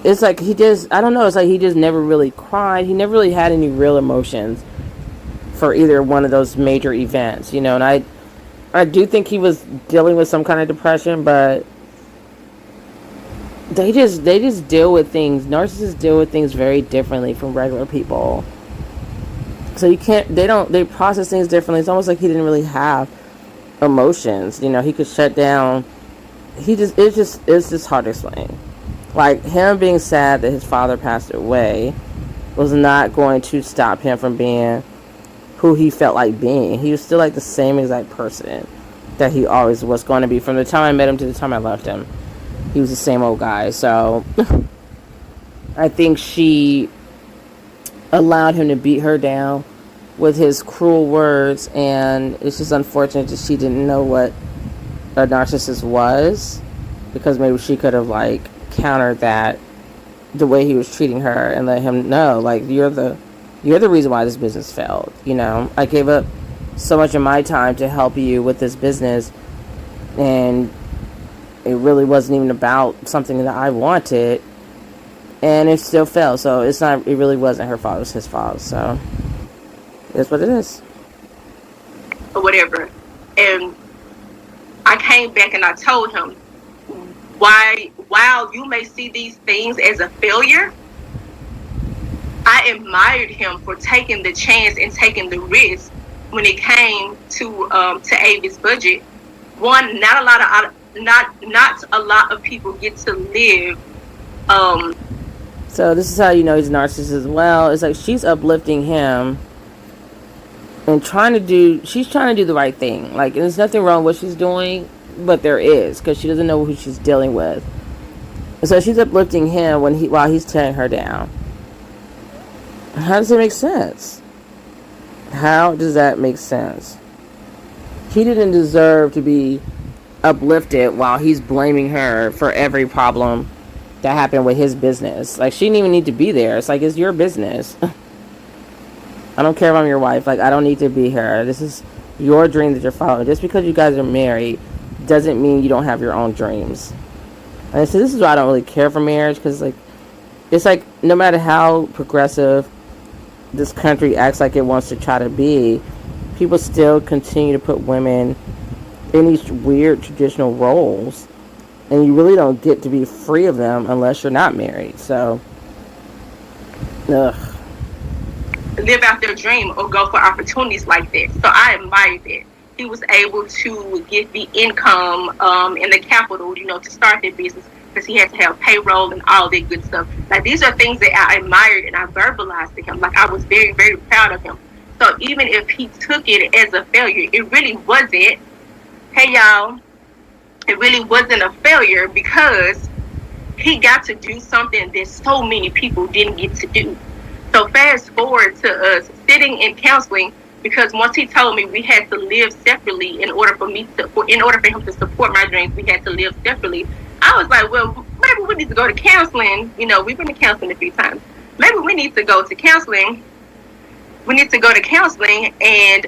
Speaker 1: it's like I don't know, it's like he just never really cried. He never really had any real emotions for either one of those major events, you know. And I do think he was dealing with some kind of depression, but they just deal with things. Narcissists deal with things very differently from regular people. So they process things differently. It's almost like he didn't really have emotions. You know, he could shut down. It's just hard to explain. Like, him being sad that his father passed away was not going to stop him from being who he felt like being. He was still like the same exact person that he always was going to be. From the time I met him to the time I left him, he was the same old guy. So I think she allowed him to beat her down with his cruel words, and it's just unfortunate that she didn't know what a narcissist was, because maybe she could have like countered that the way he was treating her and let him know, like, you're the reason why this business failed. You know, I gave up so much of my time to help you with this business, and it really wasn't even about something that I wanted, and it still failed. So it really wasn't her fault, it was his fault. So it's what it is.
Speaker 2: Or whatever. And I came back and I told him, while you may see these things as a failure, I admired him for taking the chance and taking the risk when it came to Avis budget. One, not a lot of people get to live.
Speaker 1: So this is how you know he's a narcissist as well. It's like she's uplifting him and she's trying to do the right thing. Like, there's nothing wrong with what she's doing, but there is, because she doesn't know who she's dealing with. And so she's uplifting him while he's tearing her down. How does it make sense? How does that make sense? He didn't deserve to be uplifted while he's blaming her for every problem that happened with his business. Like, she didn't even need to be there. It's like, it's your business. I don't care if I'm your wife. Like, I don't need to be here. This is your dream that you're following. Just because you guys are married doesn't mean you don't have your own dreams. And so this is why I don't really care for marriage, because like it's like no matter how progressive this country acts like it wants to try to be, people still continue to put women in these weird traditional roles, and you really don't get to be free of them unless you're not married. So, ugh.
Speaker 2: Live out their dream or go for opportunities like that. So I admire that. He was able to get the income and the capital, to start their business, because he had to have payroll and all that good stuff. Like, these are things that I admired and I verbalized to him. Like, I was very, very proud of him. So even if he took it as a failure, it really wasn't. Hey, y'all, it really wasn't a failure, because he got to do something that so many people didn't get to do. So fast forward to us sitting in counseling, because once he told me we had to live separately in order for him to support my dreams, we had to live separately. I was like, well, maybe we need to go to counseling. We've been to counseling a few times. Maybe we need to go to counseling. And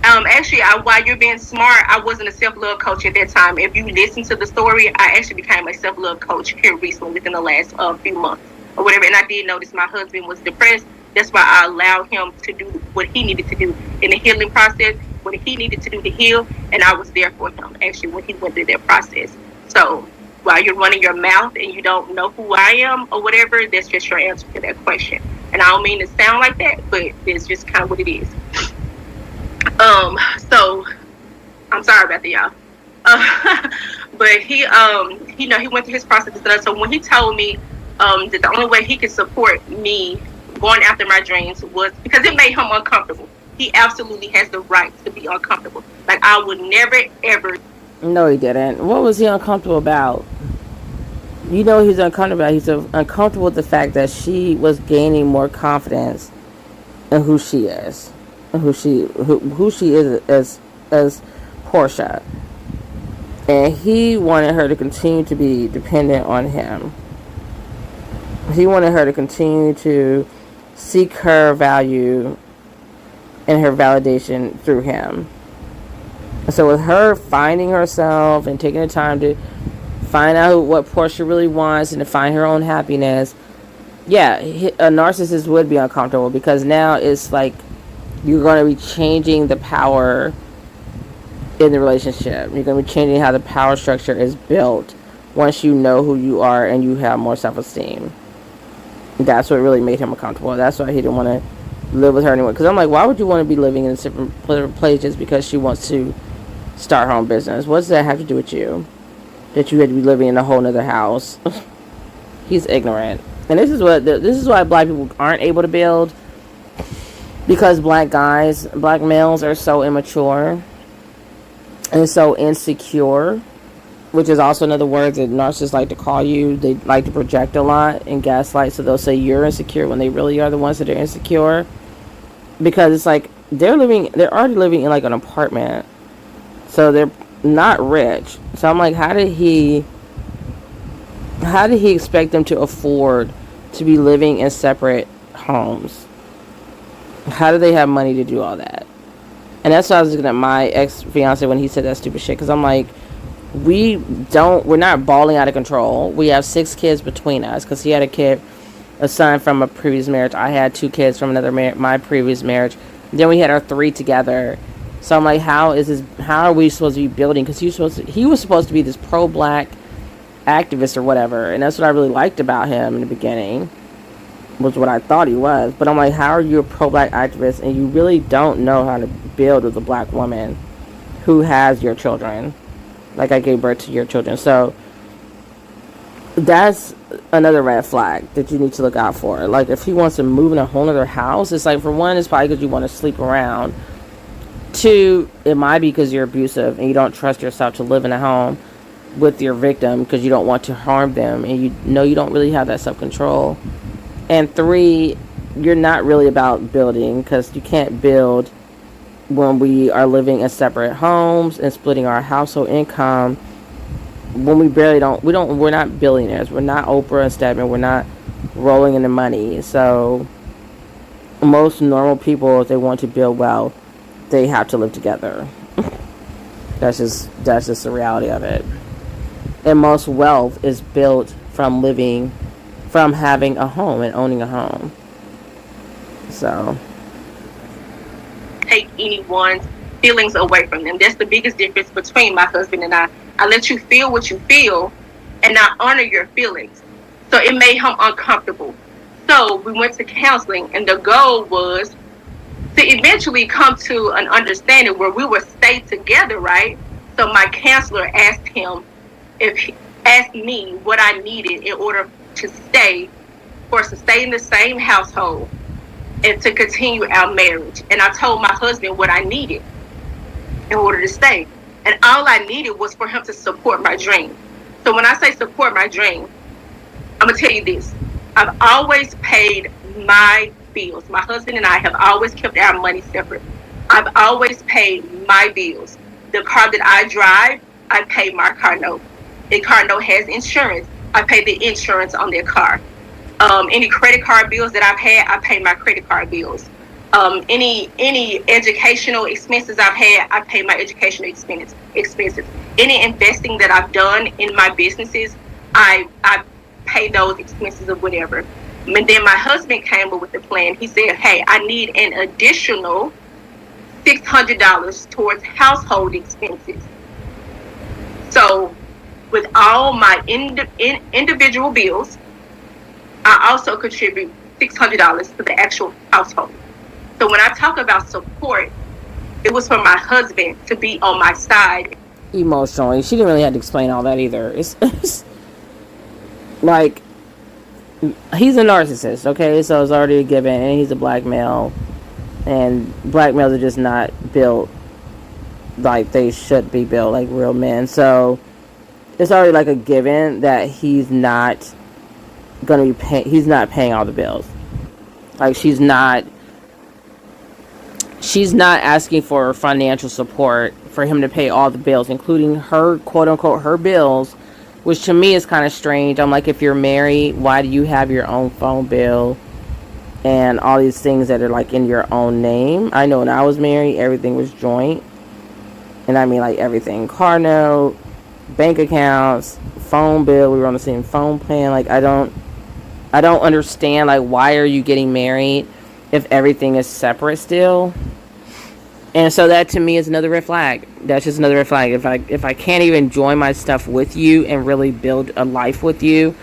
Speaker 2: actually, while you're being smart, I wasn't a self-love coach at that time. If you listen to the story, I actually became a self-love coach here recently within the last few months or whatever. And I did notice my husband was depressed. That's why I allowed him to do what he needed to do in the healing process, what he needed to do to heal. And I was there for him, actually, when he went through that process. So while you're running your mouth and you don't know who I am or whatever, that's just your answer to that question. And I don't mean to sound like that, but it's just kind of what it is. So I'm sorry about that, y'all. But he went through his process. So when he told me that the only way he could support me going after my dreams was because it made him uncomfortable. He absolutely has the right to be uncomfortable. Like, I would never, ever.
Speaker 1: No, he didn't. What was he uncomfortable about? He's uncomfortable about. He's uncomfortable with the fact that she was gaining more confidence in who she is. Who she is as Portia, and he wanted her to continue to be dependent on him. He wanted her to continue to seek her value and her validation through him. And so with her finding herself and taking the time to find out what Portia really wants and to find her own happiness, a narcissist would be uncomfortable, because now it's like you're going to be changing the power in the relationship. You're going to be changing how the power structure is built once you know who you are and you have more self-esteem. That's what really made him uncomfortable. That's why he didn't want to live with her anymore. Because I'm like, why would you want to be living in a different place just because she wants to start her own business? What does that have to do with you? That you had to be living in a whole nother house? He's ignorant. And this is why black people aren't able to build. Because black males are so immature and so insecure, which is also another word that narcissists like to call you. They like to project a lot and gaslight, so they'll say you're insecure when they really are the ones that are insecure. Because it's like they're already living in like an apartment, so they're not rich. So I'm like, how did he expect them to afford to be living in separate homes? How do they have money to do all that? And that's why I was looking at my ex-fiance when he said that stupid shit. Because I'm like, we're not balling out of control. We have 6 kids between us. Because he had a son from a previous marriage. I had 2 kids from my previous marriage. Then we had our 3 together. So I'm like, how are we supposed to be building? Because he was supposed to be this pro-black activist or whatever. And that's what I really liked about him in the beginning. Was what I thought he was. But I'm like, how are you a pro-black activist and you really don't know how to build with a black woman who has your children? Like, I gave birth to your children. So that's another red flag that you need to look out for. Like, if he wants to move in a whole other house, it's like, for one, it's probably because you want to sleep around. 2, it might be because you're abusive and you don't trust yourself to live in a home with your victim because you don't want to harm them, and you know you don't really have that self-control. And 3, you're not really about building, because you can't build when we are living in separate homes and splitting our household income. When we're not billionaires. We're not Oprah and Stedman. We're not rolling in the money. So most normal people, if they want to build wealth, they have to live together. That's just the reality of it. And most wealth is built from having a home and owning a home. So
Speaker 2: take anyone's feelings away from them. That's the biggest difference between my husband and I. I let you feel what you feel, and I honor your feelings. So it made him uncomfortable. So we went to counseling, and the goal was to eventually come to an understanding where we would stay together, right? So my counselor asked me what I needed in order to stay, for us to stay in the same household and to continue our marriage. And I told my husband what I needed in order to stay. And all I needed was for him to support my dream. So when I say support my dream, I'm going to tell you this. I've always paid my bills. My husband and I have always kept our money separate. I've always paid my bills. The car that I drive, I pay my car note. The car note has insurance. I pay the insurance on their car. Any credit card bills that I've had, I pay my credit card bills. Any educational expenses I've had, I pay my educational expenses. Any investing that I've done in my businesses, I pay those expenses or whatever. And then my husband came up with the plan. He said, hey, I need an additional $600 towards household expenses. So with all my individual bills, I also contribute $600 to the actual household. So when I talk about support, it was for my husband to be on my side.
Speaker 1: Emotionally. She didn't really have to explain all that either. It's like, he's a narcissist, okay? So it's already a given, and he's a black male. And black males are just not built like they should be built, like real men. So it's already like a given that he's not going to be he's not paying all the bills. Like, she's not asking for financial support for him to pay all the bills, including her, quote unquote, her bills, which to me is kind of strange. I'm like, if you're married, why do you have your own phone bill and all these things that are like in your own name? I know when I was married, everything was joint. And I mean, like, everything. Car note, bank accounts, phone bill. We were on the same phone plan. Like, I don't understand, like, why are you getting married if everything is separate still? And so that to me is another red flag. That's just another red flag. If I can't even enjoy my stuff with you and really build a life with you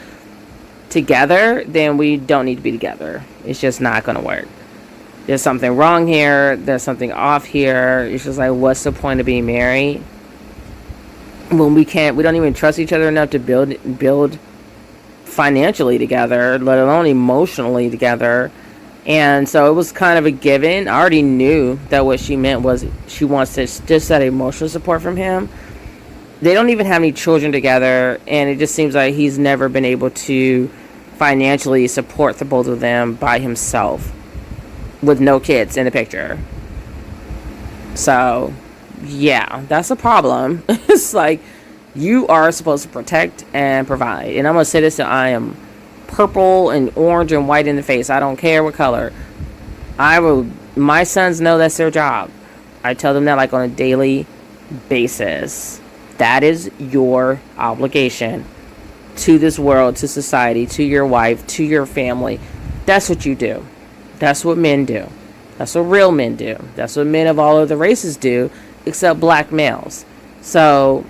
Speaker 1: together, then we don't need to be together. It's just not going to work. There's something wrong here. There's something off here. It's just like, what's the point of being married when we don't even trust each other enough to build financially together, let alone emotionally together. And so it was kind of a given. I already knew that what she meant was she wants to just that emotional support from him. They don't even have any children together, and it just seems like he's never been able to financially support the both of them by himself with no kids in the picture. So yeah, that's a problem. It's like, you are supposed to protect and provide. And I'm going to say this till I am purple and orange and white in the face. I don't care what color. My sons know that's their job. I tell them that like on a daily basis. That is your obligation to this world, to society, to your wife, to your family. That's what you do. That's what men do. That's what real men do. That's what men of all of the races do, except black males. So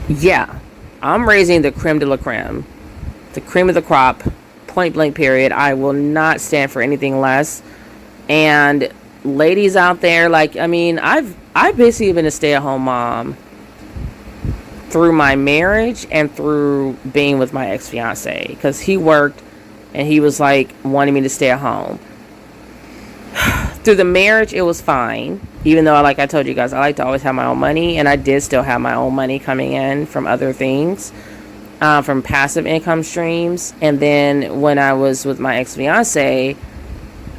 Speaker 1: yeah, I'm raising the creme de la creme, the cream of the crop, point blank period. I will not stand for anything less. And ladies out there, like, I mean, I've basically been a stay-at-home mom through my marriage and through being with my ex-fiance, because he worked and he was like wanting me to stay at home. Through the marriage, it was fine. Even though, like I told you guys, I like to always have my own money. And I did still have my own money coming in from other things. From passive income streams. And then when I was with my ex-fiance,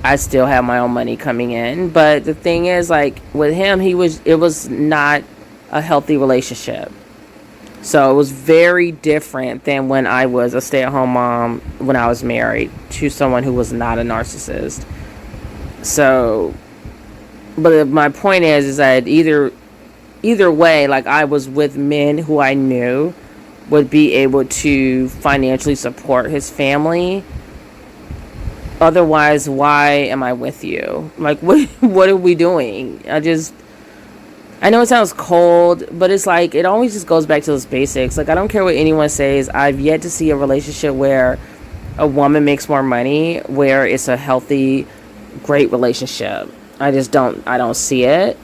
Speaker 1: I still had my own money coming in. But the thing is, like, with him, it was not a healthy relationship. So it was very different than when I was a stay-at-home mom when I was married to someone who was not a narcissist. So But my point is that either way, like, I was with men who I knew would be able to financially support his family. Otherwise, why am I with you? Like, what are we doing? I know it sounds cold, but it's like, it always just goes back to those basics. Like, I don't care what anyone says. I've yet to see a relationship where a woman makes more money, where it's a healthy, great relationship. I don't see it.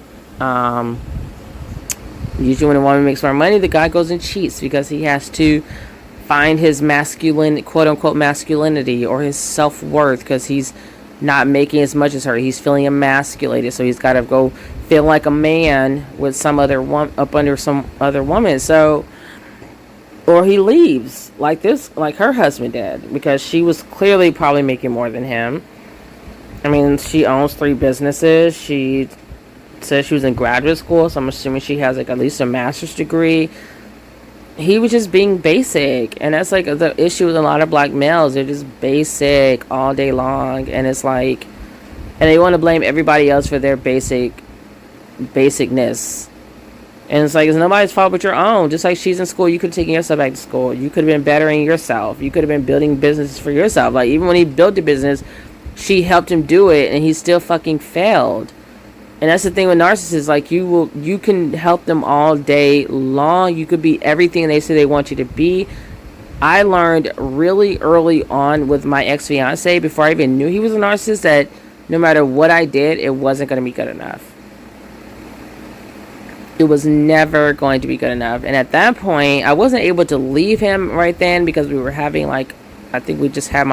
Speaker 1: Usually when a woman makes more money, the guy goes and cheats because he has to find his masculine, quote unquote, masculinity, or his self-worth, because he's not making as much as her. He's feeling emasculated, so he's got to go feel like a man with some other up under some other woman. So, or he leaves like her husband did, because she was clearly probably making more than him. I mean, she owns 3 businesses. She says she was in graduate school, so I'm assuming she has like at least a master's degree. He was just being basic, and that's like the issue with a lot of black males. They're just basic all day long, and it's like, and they want to blame everybody else for their basicness, and it's like, it's nobody's fault but your own. Just like she's in school, you could have taken yourself back to school. You could have been bettering yourself. You could have been building businesses for yourself. Like, even when he built the business, she helped him do it, and he still fucking failed. And that's the thing with narcissists. Like, you can help them all day long. You could be everything they say they want you to be. I learned really early on with my ex-fiance, before I even knew he was a narcissist, that no matter what I did, it wasn't going to be good enough. It was never going to be good enough. And at that point, I wasn't able to leave him right then, because we were having, like, I think we just had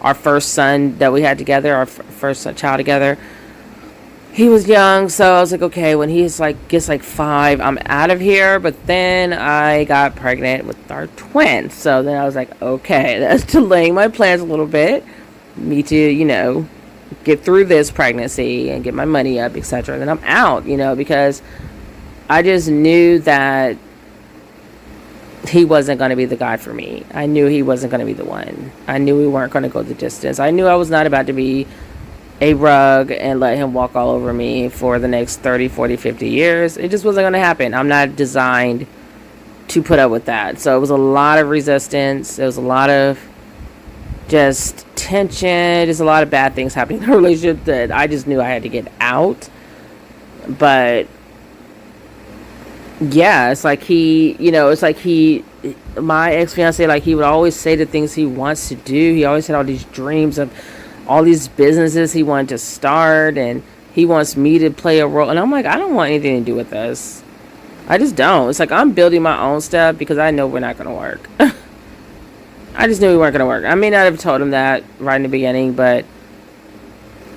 Speaker 1: our first son that we had together, our first child together. He was young, so I was like, okay, when he's like, gets like 5, I'm out of here. But then I got pregnant with our twin. So then I was like, okay, that's delaying my plans a little bit. Me to, get through this pregnancy and get my money up, etc. And then I'm out, because I just knew that he wasn't going to be the guy for me. I knew he wasn't going to be the one. I knew we weren't going to go the distance. I knew I was not about to be a rug and let him walk all over me for the next 30, 40, 50 years. It just wasn't going to happen. I'm not designed to put up with that. So it was a lot of resistance. There was a lot of just tension. There's a lot of bad things happening in the relationship that I just knew I had to get out. But yeah, it's like my ex-fiance, like, he would always say the things he wants to do. He always had all these dreams of all these businesses he wanted to start, and he wants me to play a role. And I'm like, I don't want anything to do with this. I just don't. It's like, I'm building my own stuff because I know we're not going to work. I just knew we weren't going to work. I may not have told him that right in the beginning, but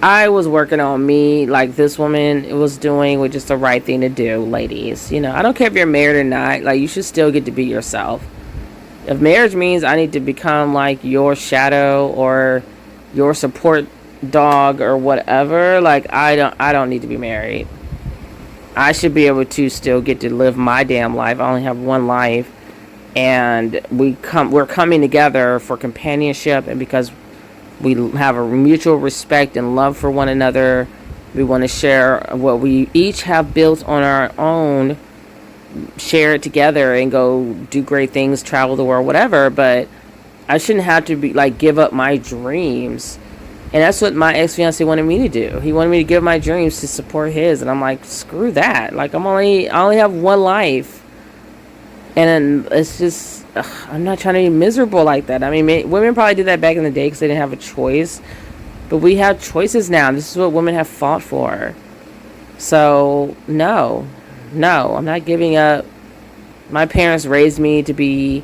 Speaker 1: I was working on me, like this woman was doing, with just the right thing to do, ladies. I don't care if you're married or not. Like, you should still get to be yourself. If marriage means I need to become like your shadow or your support dog or whatever, like, I don't need to be married. I should be able to still get to live my damn life. I only have one life, and we're coming together for companionship, and because we have a mutual respect and love for one another. We want to share what we each have built on our own, share it together and go do great things, travel the world, whatever. But I shouldn't have to be like, give up my dreams. And that's what my ex-fiance wanted me to do. He wanted me to give my dreams to support his, and I'm like, screw that. Like, I only have one life, and it's just, I'm not trying to be miserable like that. I mean, women probably did that back in the day because they didn't have a choice, but we have choices now. This is what women have fought for. So no, I'm not giving up. My parents raised me to be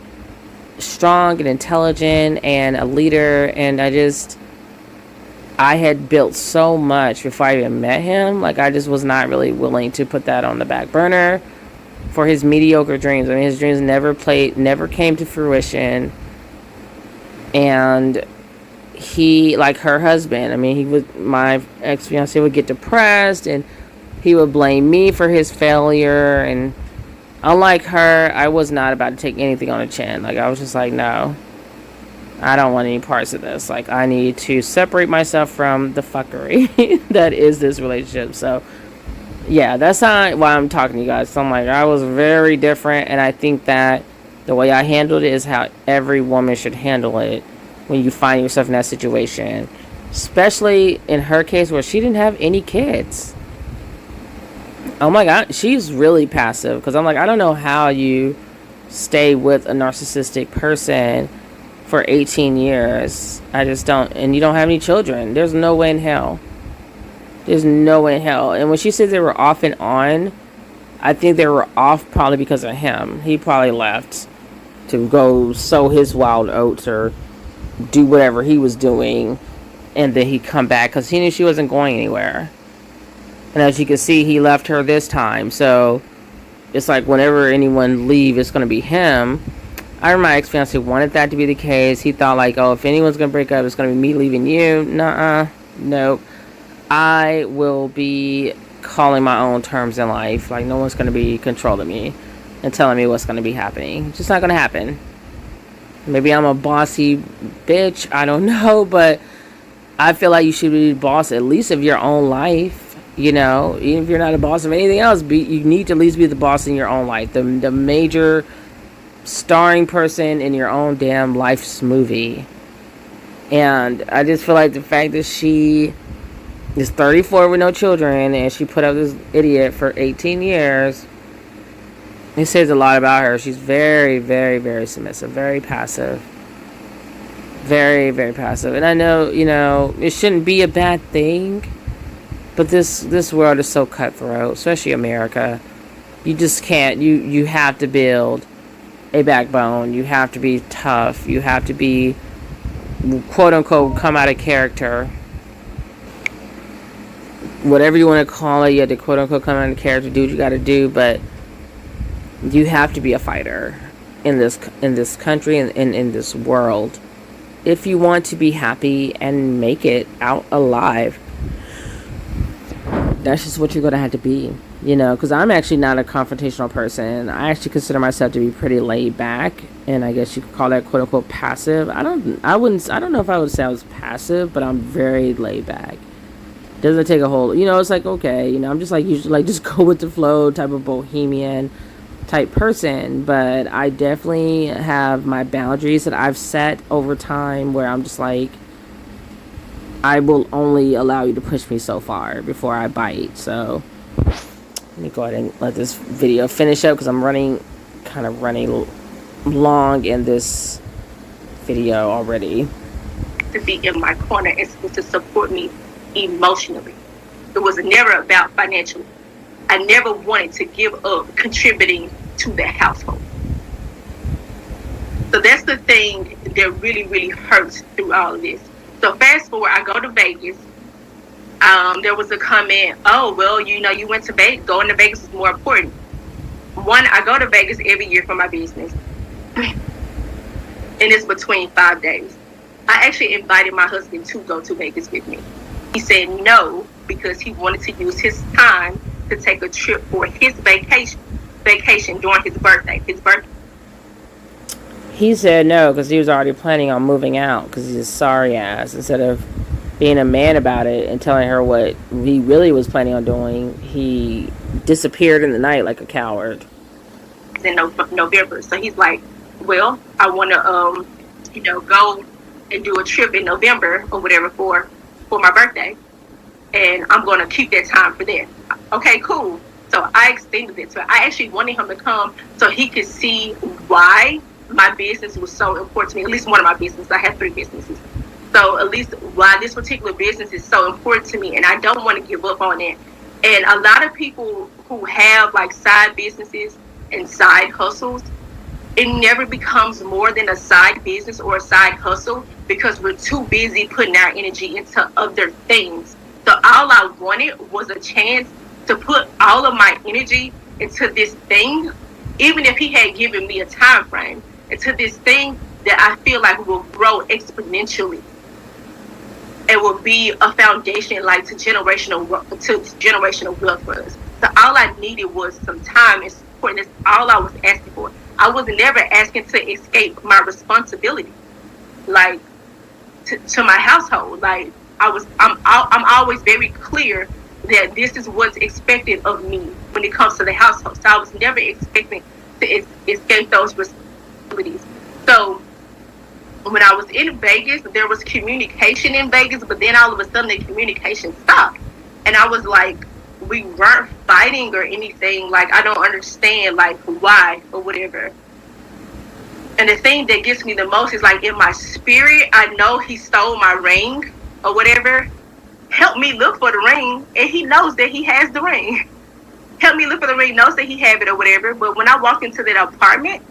Speaker 1: strong and intelligent and a leader, and I had built so much before I even met him. Like, I just was not really willing to put that on the back burner for his mediocre dreams. I mean, his dreams never came to fruition. And he, like her husband, I mean, my ex-fiance would get depressed, and he would blame me for his failure. And unlike her, I was not about to take anything on the chin. Like, I was just like, no, I don't want any parts of this. Like, I need to separate myself from the fuckery that is this relationship. So Yeah, that's not why I'm talking to you guys. So I'm like, I was very different, and I think that the way I handled it is how every woman should handle it when you find yourself in that situation. Especially in her case where she didn't have any kids. Oh my god, she's really passive. Because I'm like, I don't know how you stay with a narcissistic person for 18 years. I just don't. And you don't have any children. There's no way in hell. There's no way in hell. And when she says they were off and on, I think they were off probably because of him. He probably left to go sow his wild oats or do whatever he was doing. And then he'd come back because he knew she wasn't going anywhere. And as you can see, he left her this time. So it's like whenever anyone leave, it's going to be him. I remember my ex-fiance wanted that to be the case. He thought like, oh, if anyone's going to break up, it's going to be me leaving you. Nuh-uh. Nope. I will be calling my own terms in life. Like, no one's going to be controlling me and telling me what's going to be happening. It's just not going to happen. Maybe I'm a bossy bitch. I don't know. But I feel like you should be the boss at least of your own life. You know, even if you're not a boss of anything else, you need to at least be the boss in your own life. The major starring person in your own damn life's movie. And I just feel like the fact that she is 34 with no children and she put up this idiot for 18 years, it says a lot about her. She's very, very, very submissive, very passive. Very, very passive. And I know, you know, it shouldn't be a bad thing, but this world is so cutthroat, especially America. You just can't. You have to build a backbone. You have to be tough. You have to be, quote unquote, come out of character. Whatever you want to call it, you have to, quote unquote, come out of character, do what you got to do. But you have to be a fighter in this country and in this world if you want to be happy and make it out alive. That's just what you're going to have to be, you know, because I'm actually not a confrontational person. I actually consider myself to be pretty laid back, and I guess you could call that quote unquote passive. I don't know if I would say I was passive, but I'm very laid back. Doesn't take a whole, you know, it's like, okay, you know, I'm just like usually like just go with the flow type of bohemian type person, but I definitely have my boundaries that I've set over time where I'm just like, I will only allow you to push me so far before I bite. So let me go ahead and let this video finish up because I'm running long in this video already.
Speaker 2: To be in my corner and to support me emotionally. It was never about financially. I never wanted to give up contributing to the household. So that's the thing that really, really hurts through all of this. So fast forward, I go to Vegas. There was a comment, oh, well, you know, you went to Vegas. Going to Vegas is more important. One, I go to Vegas every year for my business. And it's between 5 days. I actually invited my husband to go to Vegas with me. He said no, because he wanted to use his time to take a trip for his vacation during his birthday.
Speaker 1: He said no because he was already planning on moving out because he's a sorry ass. Instead of being a man about it and telling her what he really was planning on doing, he disappeared in the night like a coward.
Speaker 2: In November. So he's like, well, I want to, go and do a trip in November or whatever for my birthday. And I'm going to keep that time for that. Okay, cool. So I extended it. So I actually wanted him to come so he could see why my business was so important to me. At least one of my businesses. I have 3 businesses. So at least why this particular business is so important to me. And I don't want to give up on it. And a lot of people who have like side businesses and side hustles, it never becomes more than a side business or a side hustle because we're too busy putting our energy into other things. So all I wanted was a chance to put all of my energy into this thing, even if he had given me a time frame, into this thing that I feel like will grow exponentially. It will be a foundation like to generational wealth for us. So all I needed was some time and support. And that's all I was asking for. I was never asking to escape my responsibility, to my household. I'm always very clear that this is what's expected of me when it comes to the household. So I was never expecting to escape those responsibilities. So when I was in Vegas, there was communication in Vegas, but then all of a sudden the communication stopped. And I was like, we weren't fighting or anything. Like, I don't understand, like, why or whatever. And the thing that gets me the most is, like, in my spirit, I know he stole my ring or whatever. Help me look for the ring, and he knows that he has the ring. Help me look for the ring, knows that he have it or whatever. But when I walked into that apartment,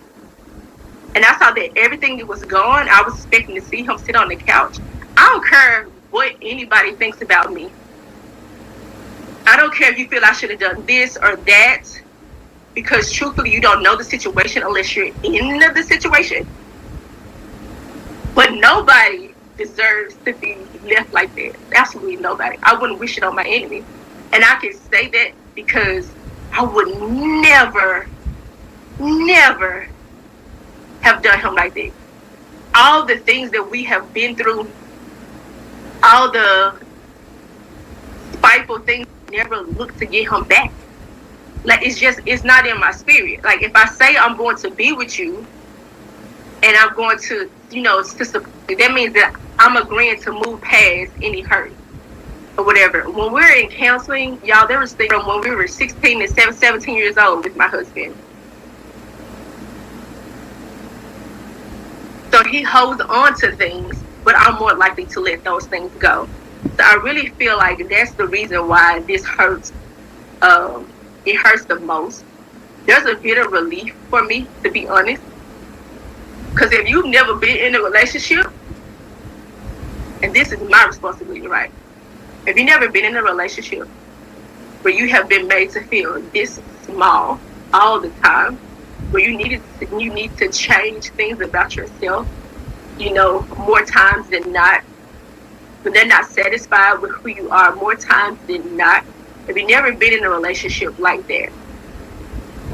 Speaker 2: and I saw that everything was gone, I was expecting to see him sit on the couch. I don't care what anybody thinks about me. I don't care if you feel I should have done this or that, because truthfully, you don't know the situation unless you're in the situation. But nobody deserves to be left like that. Absolutely nobody. I wouldn't wish it on my enemy. And I can say that because I would never have done him like that. All the things that we have been through, all the spiteful things, never look to get him back. Like, it's not in my spirit. Like, if I say I'm going to be with you and I'm going to, to support you, that means that I'm agreeing to move past any hurt or whatever. When we're in counseling, y'all, there was things from when we were 16 and 17 years old with my husband. So he holds on to things, but I'm more likely to let those things go. So I really feel like that's the reason why this hurts. It hurts the most. There's a bit of relief for me, to be honest. Because if you've never been in a relationship, and this is my responsibility, right? If you've never been in a relationship where you have been made to feel this small all the time, where you need to change things about yourself, more times than not, when they're not satisfied with who you are more times than not. If you've never been in a relationship like that,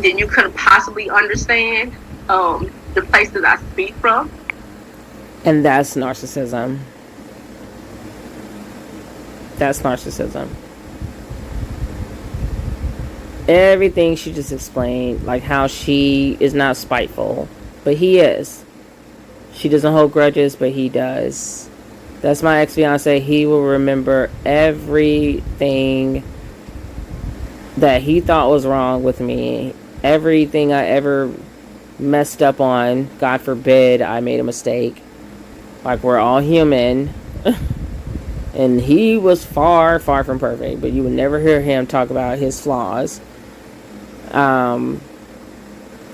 Speaker 2: then you couldn't possibly understand the place that I speak from.
Speaker 1: And that's narcissism. That's narcissism. Everything she just explained, like how she is not spiteful, but he is. She doesn't hold grudges, but he does. That's my ex-fiance. He will remember everything that he thought was wrong with me. Everything I ever messed up on. God forbid I made a mistake. Like, we're all human. And he was far, far from perfect. But you would never hear him talk about his flaws. And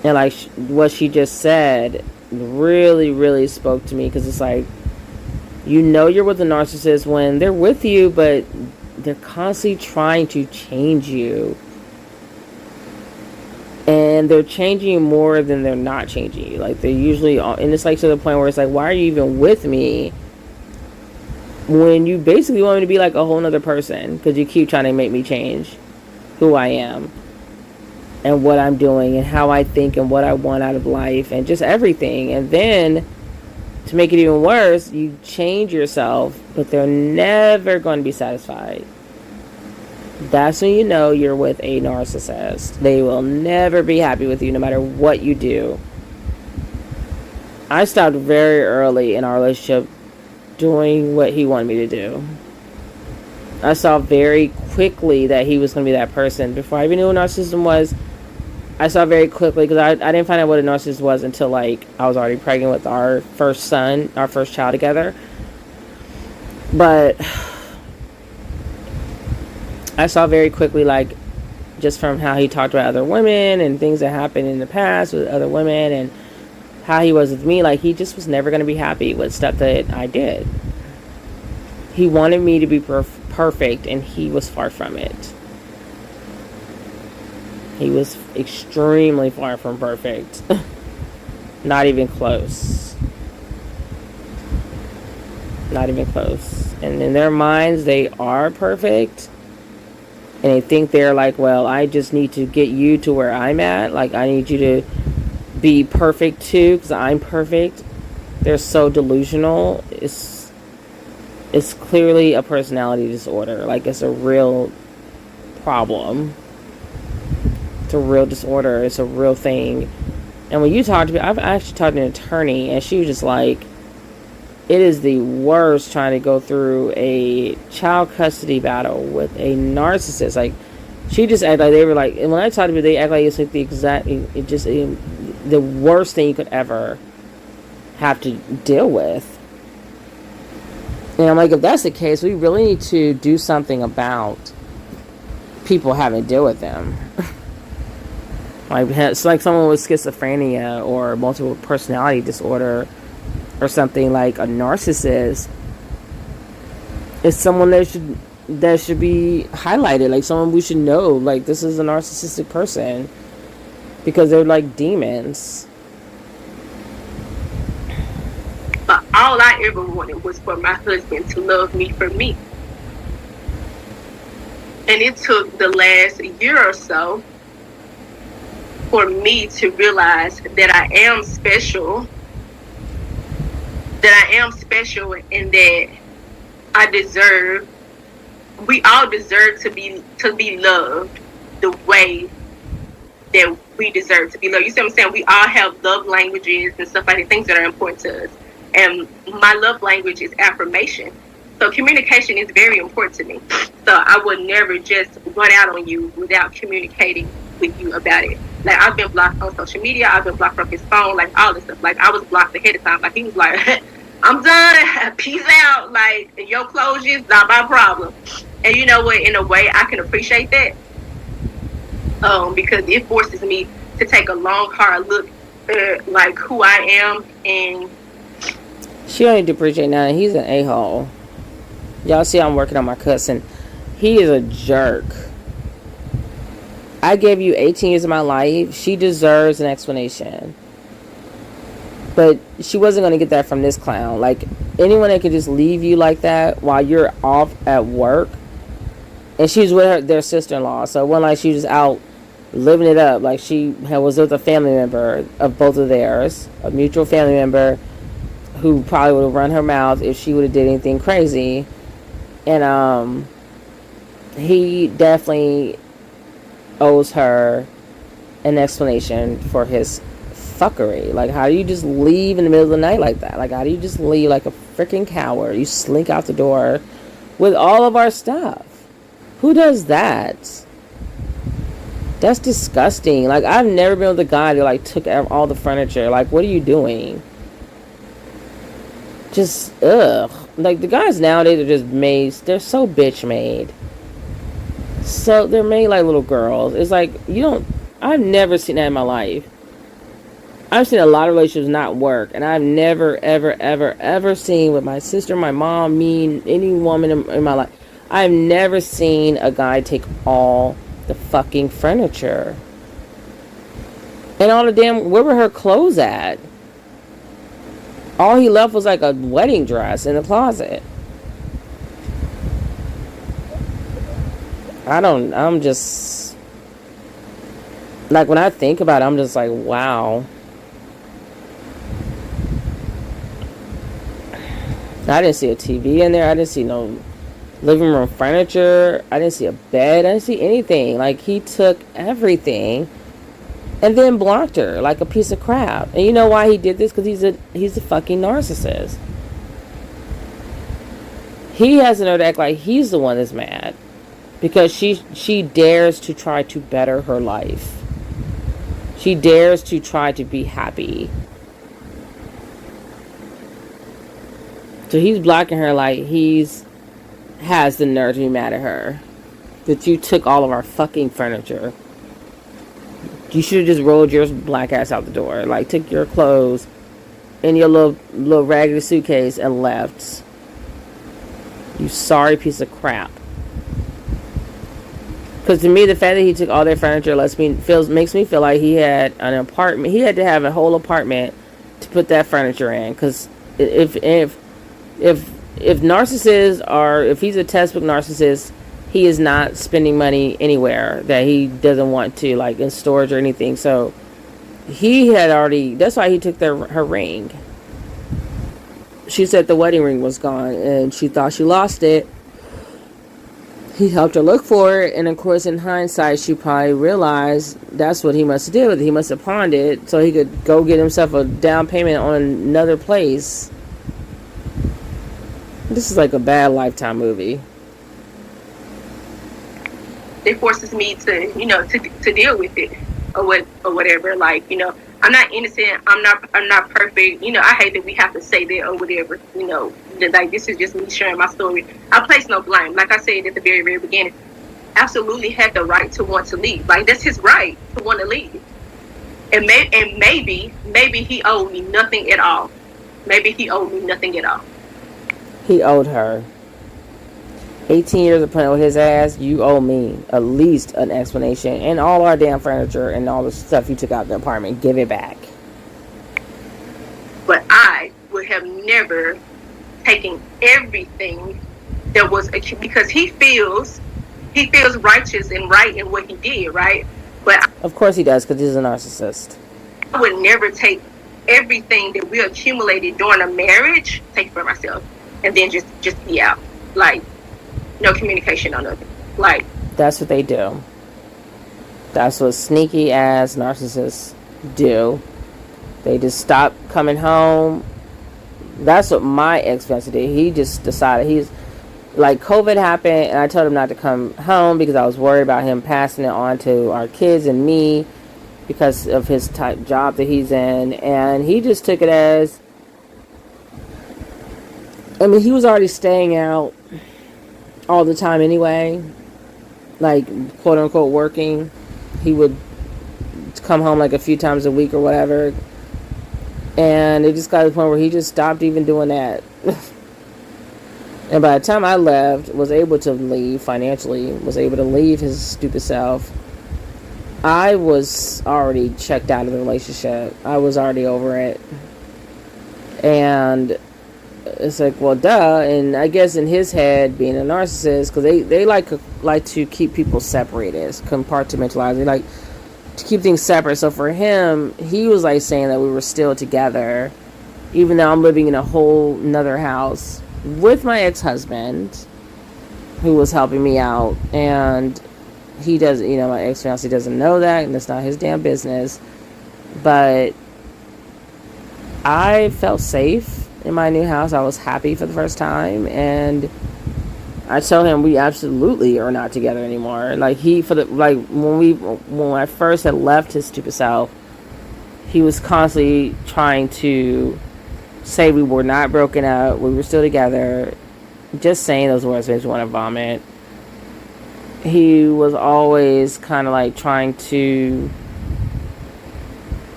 Speaker 1: like what she just said really, really spoke to me. Because it's like, you're with a narcissist when they're with you, but they're constantly trying to change you. And they're changing you more than they're not changing you. Like, they're usually, and it's like to the point where it's like, why are you even with me when you basically want me to be like a whole nother person? Because you keep trying to make me change who I am and what I'm doing and how I think and what I want out of life and just everything. And then to make it even worse, you change yourself, but they're never going to be satisfied. That's when you know you're with a narcissist. They will never be happy with you no matter what you do. I stopped very early in our relationship doing what he wanted me to do. I saw very quickly that he was going to be that person. Before I even knew what narcissism was, I saw very quickly, because I didn't find out what a narcissist was until like I was already pregnant with our first child together. But I saw very quickly, like, just from how he talked about other women and things that happened in the past with other women and how he was with me, like, he just was never going to be happy with stuff that I did. He wanted me to be perfect, and he was far from it. He was extremely far from perfect. Not even close. Not even close. And in their minds, they are perfect. And they think they're like, well, I just need to get you to where I'm at. Like, I need you to be perfect too, because I'm perfect. They're so delusional. It's clearly a personality disorder. Like, it's a real problem. It's a real disorder. It's a real thing. And when you talk to me, I've actually talked to an attorney, and she was just like, it is the worst trying to go through a child custody battle with a narcissist. Like, she just acted like they were like, and when I talked to them, they act like it's like the worst thing you could ever have to deal with. And I'm like, if that's the case, we really need to do something about people having to deal with them. Like, it's like someone with schizophrenia or multiple personality disorder or something. Like a narcissist is someone that should be highlighted, like someone we should know, like, this is a narcissistic person, because they're like demons.
Speaker 2: But all I ever wanted was for my husband to love me for me. And it took the last year or so for me to realize that I am special. And that we all deserve to be loved the way that we deserve to be loved. You see what I'm saying? We all have love languages and stuff like that, things that are important to us. And my love language is affirmation. So communication is very important to me. So I would never just run out on you without communicating with you about it. Like, I've been blocked on social media. I've been blocked from his phone, like all this stuff. Like, I was blocked ahead of time. Like, he was like, I'm done. Peace out. Like, your closure is not my problem. And you know what? In a way, I can appreciate that. Because it forces me to take a long, hard look at, like, who I am. And
Speaker 1: she don't need to appreciate nothing. He's an a-hole. Y'all see I'm working on my cousin. He is a jerk. I gave you 18 years of my life. She deserves an explanation. But she wasn't going to get that from this clown. Like, anyone that could just leave you like that while you're off at work. And she's with their sister-in-law. So it wasn't like she was out living it up. Like, she was with a family member of both of theirs. A mutual family member who probably would have run her mouth if she would have did anything crazy. And he definitely owes her an explanation for his fuckery. Like, how do you just leave in the middle of the night like that? Like, how do you just leave like a freaking coward? You slink out the door with all of our stuff. Who does that? That's disgusting. Like, I've never been with a guy that like took all the furniture. Like, what are you doing? Just ugh. Like, the guys nowadays are just made. They're so bitch made. So they're made like little girls. It's like, you don't. I've never seen that in my life. I've seen a lot of relationships not work, and I've never, ever, ever, ever seen with my sister, my mom, me, any woman in my life. I've never seen a guy take all the fucking furniture. And all the damn, where were her clothes at? All he left was like a wedding dress in the closet. I'm just, like, when I think about it, I'm just like, wow. I didn't see a TV in there. I didn't see no living room furniture. I didn't see a bed. I didn't see anything. Like, he took everything and then blocked her like a piece of crap. And you know why he did this? Because he's a fucking narcissist. He has the nerve to act like he's the one that's mad because she dares to try to better her life. She dares to try to be happy. So he's blocking her like has the nerve to be mad at her. That you took all of our fucking furniture. You should have just rolled your black ass out the door. Like, took your clothes in your little raggedy suitcase and left. You sorry piece of crap. Because to me, the fact that he took all their furniture makes me feel like he had an apartment. He had to have a whole apartment to put that furniture in. Because if narcissists are, if he's a textbook narcissist, he is not spending money anywhere that he doesn't want to, like in storage or anything. So he had already, that's why he took her ring. She said the wedding ring was gone and she thought she lost it. He helped her look for it, and of course, in hindsight, she probably realized that's what he must have did with it. He must have pawned it so he could go get himself a down payment on another place. This is like a bad Lifetime movie.
Speaker 2: It forces me to, to deal with it or whatever. Like, I'm not innocent. I'm not perfect. I hate that we have to say that or whatever. Like, this is just me sharing my story. I place no blame. Like I said at the very, very beginning, absolutely had the right to want to leave. Like, that's his right to want to leave. And maybe he owed me nothing at all. Maybe he owed me nothing at all.
Speaker 1: He owed her 18 years of playing with his ass. You owe me at least an explanation, and all our damn furniture and all the stuff you took out of the apartment. Give it back.
Speaker 2: But I would have never taken everything that was, because he feels righteous and right in what he did, right? But
Speaker 1: of course he does, because he's a narcissist.
Speaker 2: I would never take everything that we accumulated during a marriage, take for myself, and then just be out. Like, no communication on nothing. Like,
Speaker 1: that's what they do. That's what sneaky ass narcissists do. They just stop coming home. That's what my ex-fiance did. He just decided, he's like, COVID happened, and I told him not to come home because I was worried about him passing it on to our kids and me because of his type job that he's in. And he just took it as, I mean, he was already staying out all the time anyway, like, quote unquote working. He would come home like a few times a week or whatever, and it just got to the point where he just stopped even doing that. And by the time I left, was able to leave financially, was able to leave his stupid self, I was already checked out of the relationship. I was already over it. And it's like, well, duh. And I guess in his head, being a narcissist, because they like to keep people separated, compartmentalized. They like to keep things separate. So for him, he was like saying that we were still together, even though I'm living in a whole nother house with my ex-husband, who was helping me out. And he doesn't, my ex-fiance doesn't know that, and it's not his damn business. But I felt safe in my new house. I was happy for the first time, and I told him we absolutely are not together anymore. Like, when I first had left his stupid self, he was constantly trying to say we were not broken up, we were still together. Just saying those words makes me want to vomit. He was always kind of like trying to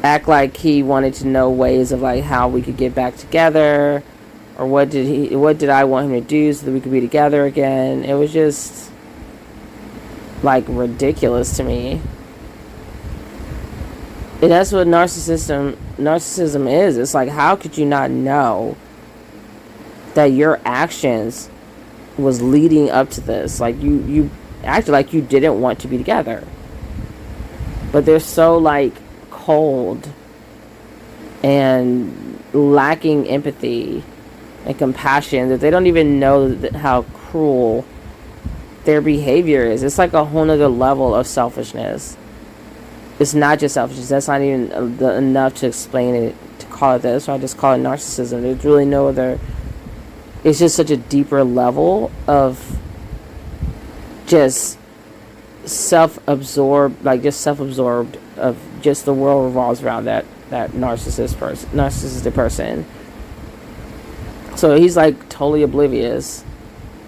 Speaker 1: act like he wanted to know ways of like how we could get back together, or what did I want him to do so that we could be together again. It was just like ridiculous to me. And that's what narcissism is. It's like, how could you not know that your actions was leading up to this? Like, you acted like you didn't want to be together, but they're so like cold and lacking empathy and compassion that they don't even know how cruel their behavior is. It's like a whole nother level of selfishness. It's not just selfishness. That's not even enough to explain it, to call it that. So I just call it narcissism. There's really no other. It's just such a deeper level of just self-absorbed of just the world revolves around that narcissistic person. So he's like totally oblivious,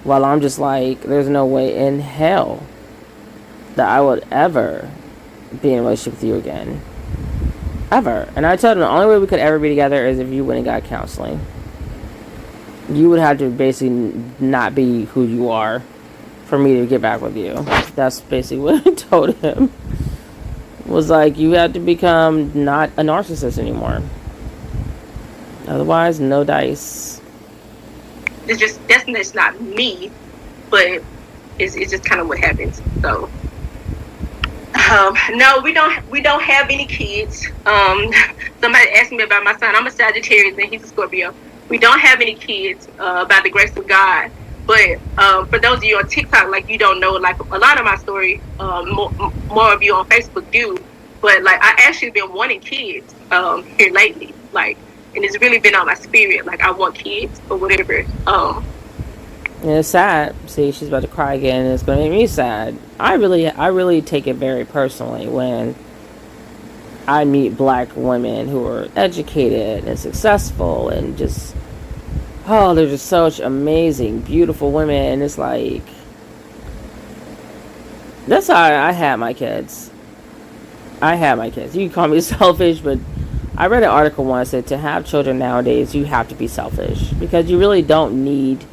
Speaker 1: while I'm just like, there's no way in hell that I would ever be in a relationship with you again, ever. And I told him the only way we could ever be together is if you went and got counseling. You would have to basically not be who you are for me to get back with you. That's basically what I told him. Was like, you have to become not a narcissist anymore. Otherwise, no dice.
Speaker 2: That's not me, but it's just kind of what happens. So, no, we don't have any kids. Somebody asked me about my son. I'm a Sagittarius and he's a Scorpio. We don't have any kids by the grace of God. But for those of you on TikTok, like, you don't know, like, a lot of my story, more of you on Facebook do. But like, I actually been wanting kids here lately, like, and it's really been on my spirit. Like, I want kids or whatever.
Speaker 1: And it's sad. See, she's about to cry again. And it's gonna make me sad. I really take it very personally when I meet black women who are educated and successful and just, oh, they're just such amazing, beautiful women. And it's like, that's how I had my kids. I had my kids. You can call me selfish, but I read an article once that to have children nowadays, you have to be selfish because you really don't need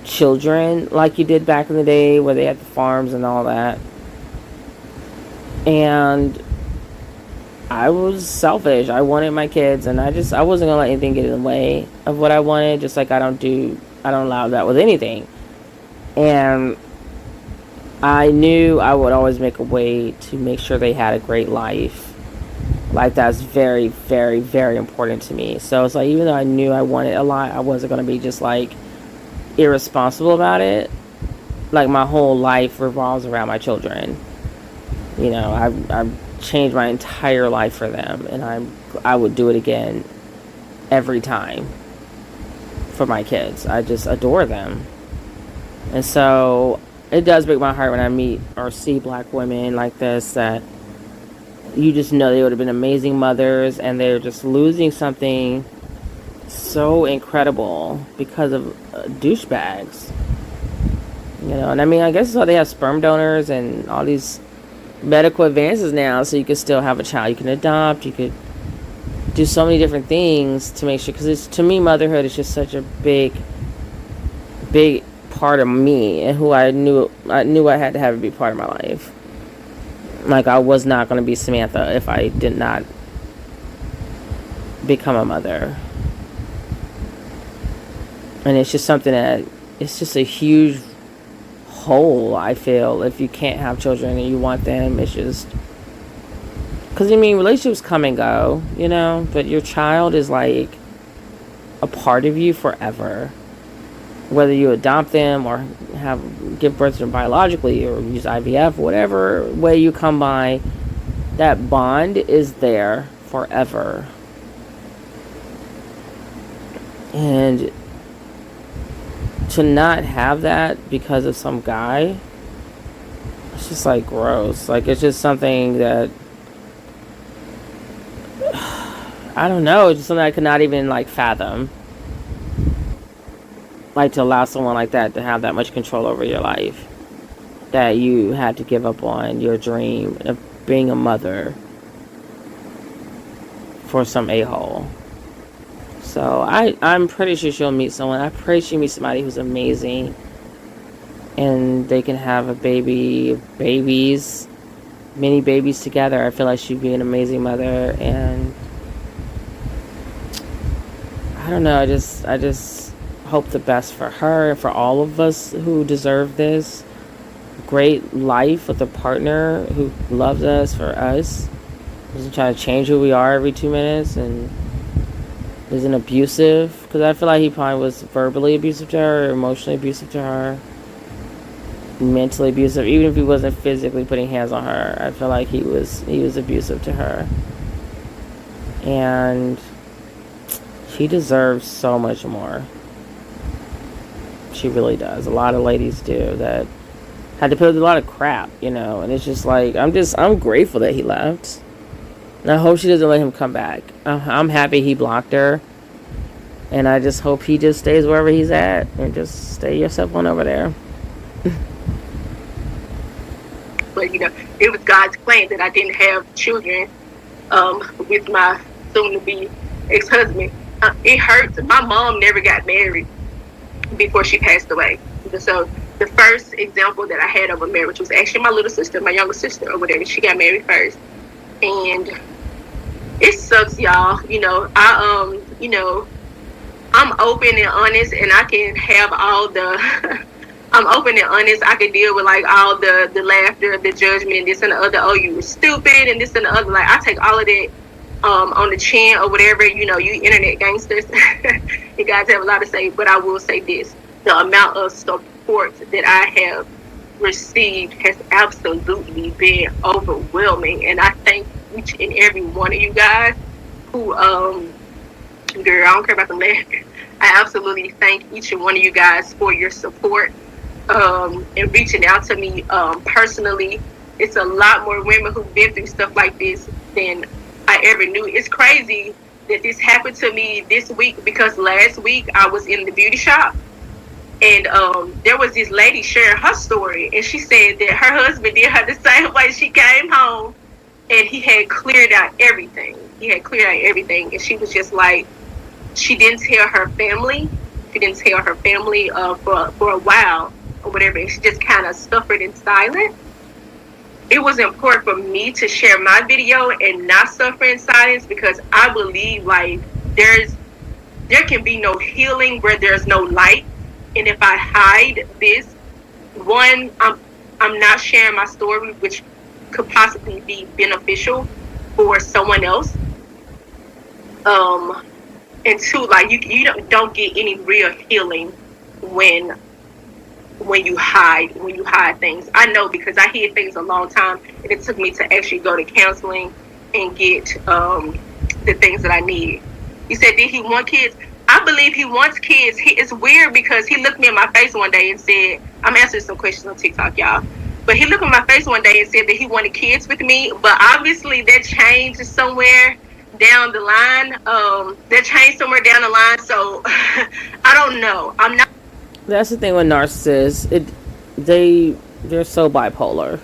Speaker 1: children like you did back in the day where they had the farms and all that. And I was selfish. I wanted my kids, and I wasn't gonna let anything get in the way of what I wanted. Just like I don't allow that with anything. And I knew I would always make a way to make sure they had a great life. Like, that's very, very, very important to me. So it's like, even though I knew I wanted a lot, I wasn't gonna be just like irresponsible about it. Like, my whole life revolves around my children. You know, I've changed my entire life for them, and I would do it again every time for my kids. I just adore them. And so it does break my heart when I meet or see black women like this that you just know they would have been amazing mothers, and they're just losing something so incredible because of douchebags. You know, and I mean, I guess that's why they have sperm donors and all these medical advances now, so you can still have a child. You can adopt, you could do so many different things to make sure, because it's, to me, motherhood is just such a big part of me and who I knew I had to have it be part of my life. Like, I was not going to be Samantha if I did not become a mother. And it's just something that, it's just a huge hole, I feel, if you can't have children and you want them. It's just, because I mean, relationships come and go, you know, but your child is like a part of you forever, whether you adopt them or give birth to them biologically or use IVF, whatever way you come by, that bond is there forever. And to not have that because of some guy, it's just like gross. Like, it's just something that, I don't know, it's just something I could not even like fathom. Like, to allow someone like that to have that much control over your life, that you had to give up on your dream of being a mother for some a-hole. So I'm pretty sure she'll meet someone. I pray she meets somebody who's amazing, and they can have many babies together. I feel like she'd be an amazing mother, and I don't know. I just hope the best for her and for all of us who deserve this great life with a partner who loves us for us, doesn't try to change who we are every 2 minutes, and isn't abusive, because I feel like he probably was verbally abusive to her, emotionally abusive to her, mentally abusive. Even if he wasn't physically putting hands on her, I feel like he was abusive to her. And she deserves so much more. She really does. A lot of ladies do that had to put up with a lot of crap, you know. And it's just like, I'm grateful that he left. And I hope she doesn't let him come back. I'm happy he blocked her. And I just hope he just stays wherever he's at. And just stay yourself on over there.
Speaker 2: But, you know, it was God's plan that I didn't have children with my soon-to-be ex-husband. It hurts. My mom never got married before she passed away. So the first example that I had of a marriage was actually my little sister, my younger sister or whatever. She got married first. And it sucks, y'all. You know, I'm open and honest, and I can have all the I'm open and honest. I can deal with like all the laughter, the judgment, this and the other. Oh, you were stupid, and this and the other. Like, I take all of that on the chin or whatever. You know, you internet gangsters. You guys have a lot to say, but I will say this: the amount of support that I have received has absolutely been overwhelming. And I thank each and every one of you guys who, girl, I don't care about the leg. I absolutely thank each and one of you guys for your support and reaching out to me personally. It's a lot more women who've been through stuff like this than I ever knew. It's crazy that this happened to me this week, because last week I was in the beauty shop, and there was this lady sharing her story, and she said that her husband did her the same way. She came home and he had cleared out everything. And she was just like, she didn't tell her family. For a while or whatever. And she just kind of suffered in silence. It was important for me to share my video and not suffer in silence, because I believe like there can be no healing where there's no light. And if I hide this, one, I'm not sharing my story, which could possibly be beneficial for someone else. And two, like you don't get any real healing when you hide things. I know, because I hid things a long time, and it took me to actually go to counseling and get the things that I need. He said, did he want kids? I believe he wants kids. It's weird because he looked me in my face one day and said, I'm answering some questions on TikTok, y'all. But he looked in my face one day and said that he wanted kids with me. But obviously that changed somewhere down the line. So I don't know. I'm not.
Speaker 1: That's the thing with narcissists. They're so bipolar.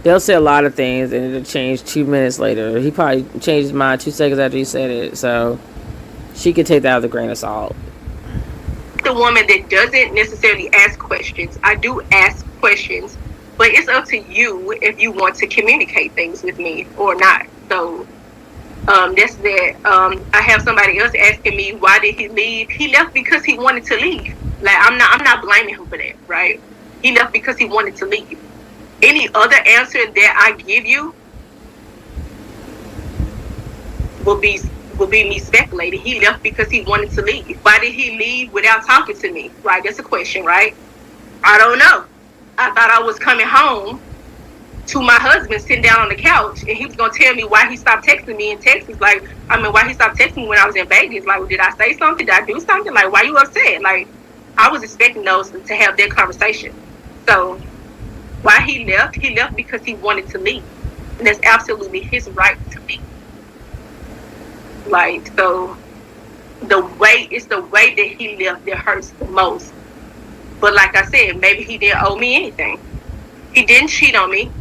Speaker 1: They'll say a lot of things and it'll change 2 minutes later. He probably changed his mind 2 seconds after he said it. So she could take that with a grain of salt.
Speaker 2: The woman that doesn't necessarily ask questions. I do ask questions, but it's up to you if you want to communicate things with me or not. So that's that. I have somebody else asking me, why did he leave? He left because he wanted to leave. Like, I'm not blaming him for that, right? He left because he wanted to leave. Any other answer that I give you will be me speculating. He left because he wanted to leave. Why did he leave without talking to me? Right? That's a question, right? I don't know. I thought I was coming home to my husband sitting down on the couch, and he was going to tell me why he stopped texting me in Texas. Like, why he stopped texting me when I was in Vegas. Like, did I say something? Did I do something? Like, why you upset? Like, I was expecting those to have that conversation. So, why he left because he wanted to leave. And that's absolutely his right to leave. Like, so, it's the way that he left that hurts the most. But like I said, maybe he didn't owe me anything. He didn't cheat on me.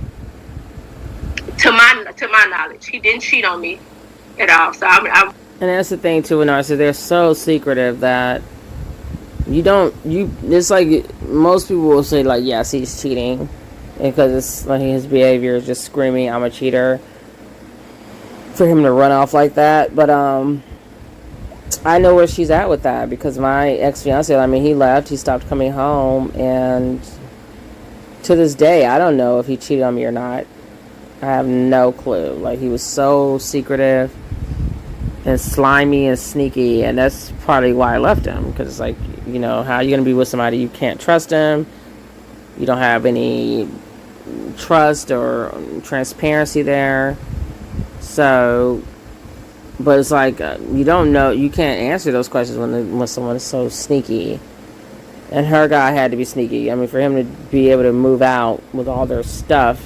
Speaker 2: To my knowledge, he didn't cheat on me at all. So I'm
Speaker 1: and that's the thing too with narcissists. They're so secretive that it's like most people will say like, yes, he's cheating, because it's like his behavior is just screaming, I'm a cheater, for him to run off like that. But I know where she's at with that, because my ex-fiance, he left, he stopped coming home, and to this day I don't know if he cheated on me or not. I have no clue. Like, he was so secretive and slimy and sneaky, and that's probably why I left him, because it's like, how are you going to be with somebody you can't trust him? You don't have any trust or transparency there. So, but it's like, you don't know, you can't answer those questions when someone is so sneaky. And her guy had to be sneaky. For him to be able to move out with all their stuff,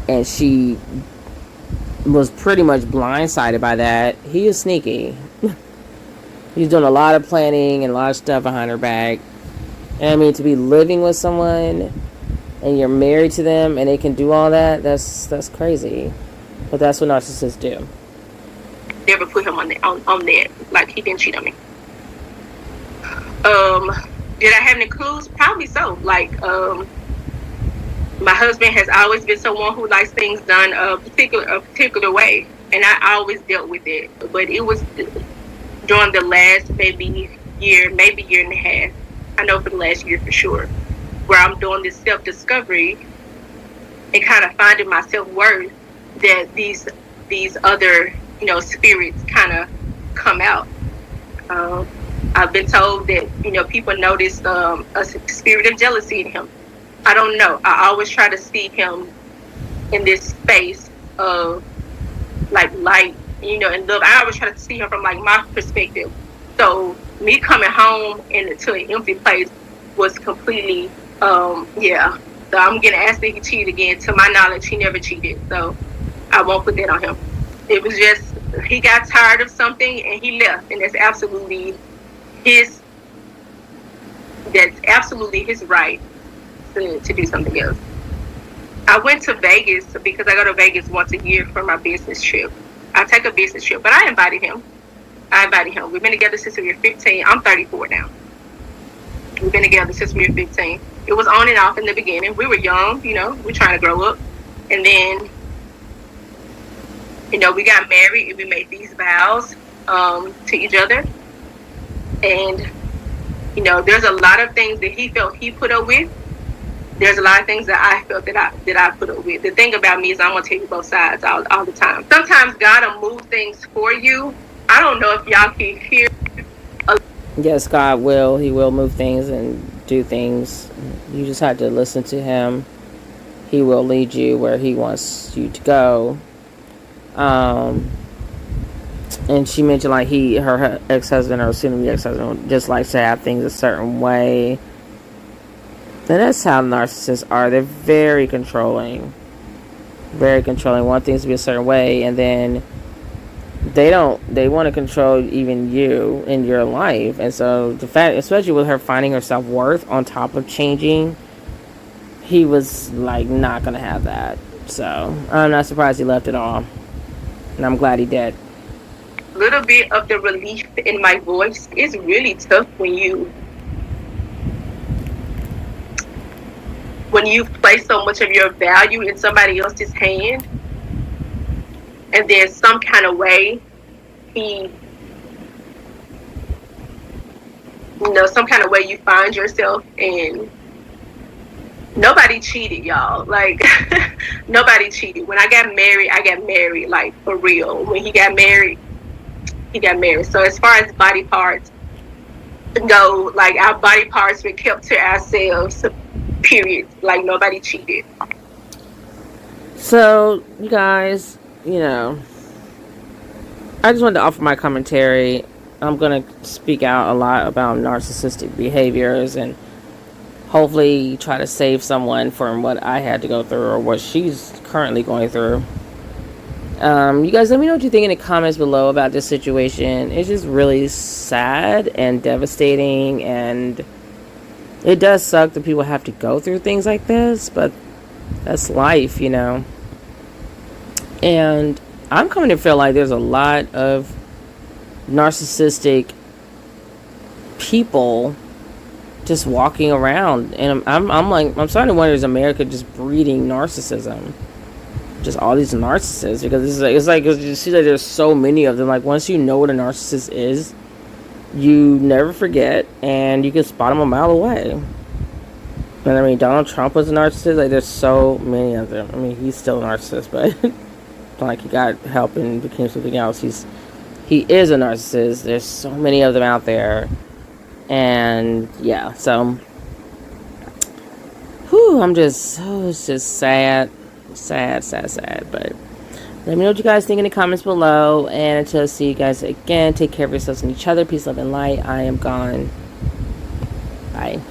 Speaker 1: and she was pretty much blindsided by that. He is sneaky. He's doing a lot of planning and a lot of stuff behind her back. And to be living with someone and you're married to them and they can do all that, that's crazy. But that's what narcissists do.
Speaker 2: Never put him on that. Like, he didn't cheat on me. Did I have any clues? Probably so. Like, my husband has always been someone who likes things done a particular way, and I always dealt with it. But it was during the last maybe year and a half. I know for the last year for sure, where I'm doing this self-discovery and kind of finding my self-worth, that these other spirits kind of come out. I've been told that, people noticed a spirit of jealousy in him. I don't know. I always try to see him in this space of like light, and love. I always try to see him from like my perspective. So me coming home to an empty place was completely, yeah. So I'm gonna ask that he cheated again. To my knowledge, he never cheated. So I won't put that on him. It was just he got tired of something and he left, and that's absolutely his right to do something else. I went to Vegas because I go to Vegas once a year for my business trip. I take a business trip, but I invited him. We've been together since we were 15. I'm 34 now. We've been together since we were 15. It was on and off in the beginning. We were young, we're trying to grow up. And then, we got married and we made these vows to each other. And, there's a lot of things that he felt he put up with. There's a lot of things that I felt that I put up with. The thing about me is I'm going to tell you both sides all the time. Sometimes God will move things for you. I don't know if y'all can hear.
Speaker 1: Yes, God will. He will move things and do things. You just have to listen to him. He will lead you where he wants you to go. And she mentioned like her ex-husband or soon-to-be ex-husband just likes to have things a certain way. And that's how narcissists are. They're very controlling. Very controlling. Want things to be a certain way, and then they want to control even you in your life. And so the fact, especially with her finding her self-worth on top of changing, he was like not gonna have that. So I'm not surprised he left it all, and I'm glad he did.
Speaker 2: A little bit of the relief in my voice is really tough when you place so much of your value in somebody else's hand, and there's some kind of way some kind of way you find yourself. And nobody cheated, y'all. Like, nobody cheated. When I got married, like, for real. When he got married. So as far as body parts go, like, our body parts were kept to ourselves, period. Like, nobody cheated.
Speaker 1: So, you guys, I just wanted to offer my commentary. I'm going to speak out a lot about narcissistic behaviors and hopefully try to save someone from what I had to go through or what she's currently going through. You guys, let me know what you think in the comments below about this situation. It's just really sad and devastating, and it does suck that people have to go through things like this, but that's life, And I'm coming to feel like there's a lot of narcissistic people just walking around, and I'm starting to wonder, is America just breeding narcissism? Just all these narcissists, because it's like you see that there's so many of them. Like, once you know what a narcissist is, you never forget, and you can spot them a mile away. And I mean, Donald Trump was a narcissist. Like, there's so many of them. I mean, he's still a narcissist, but like, he got help and became something else. He is a narcissist. There's so many of them out there, and yeah. So, it's just sad. But let me know what you guys think in the comments below, and until I see you guys again, take care of yourselves and each other. Peace, love, and light. I am gone. Bye.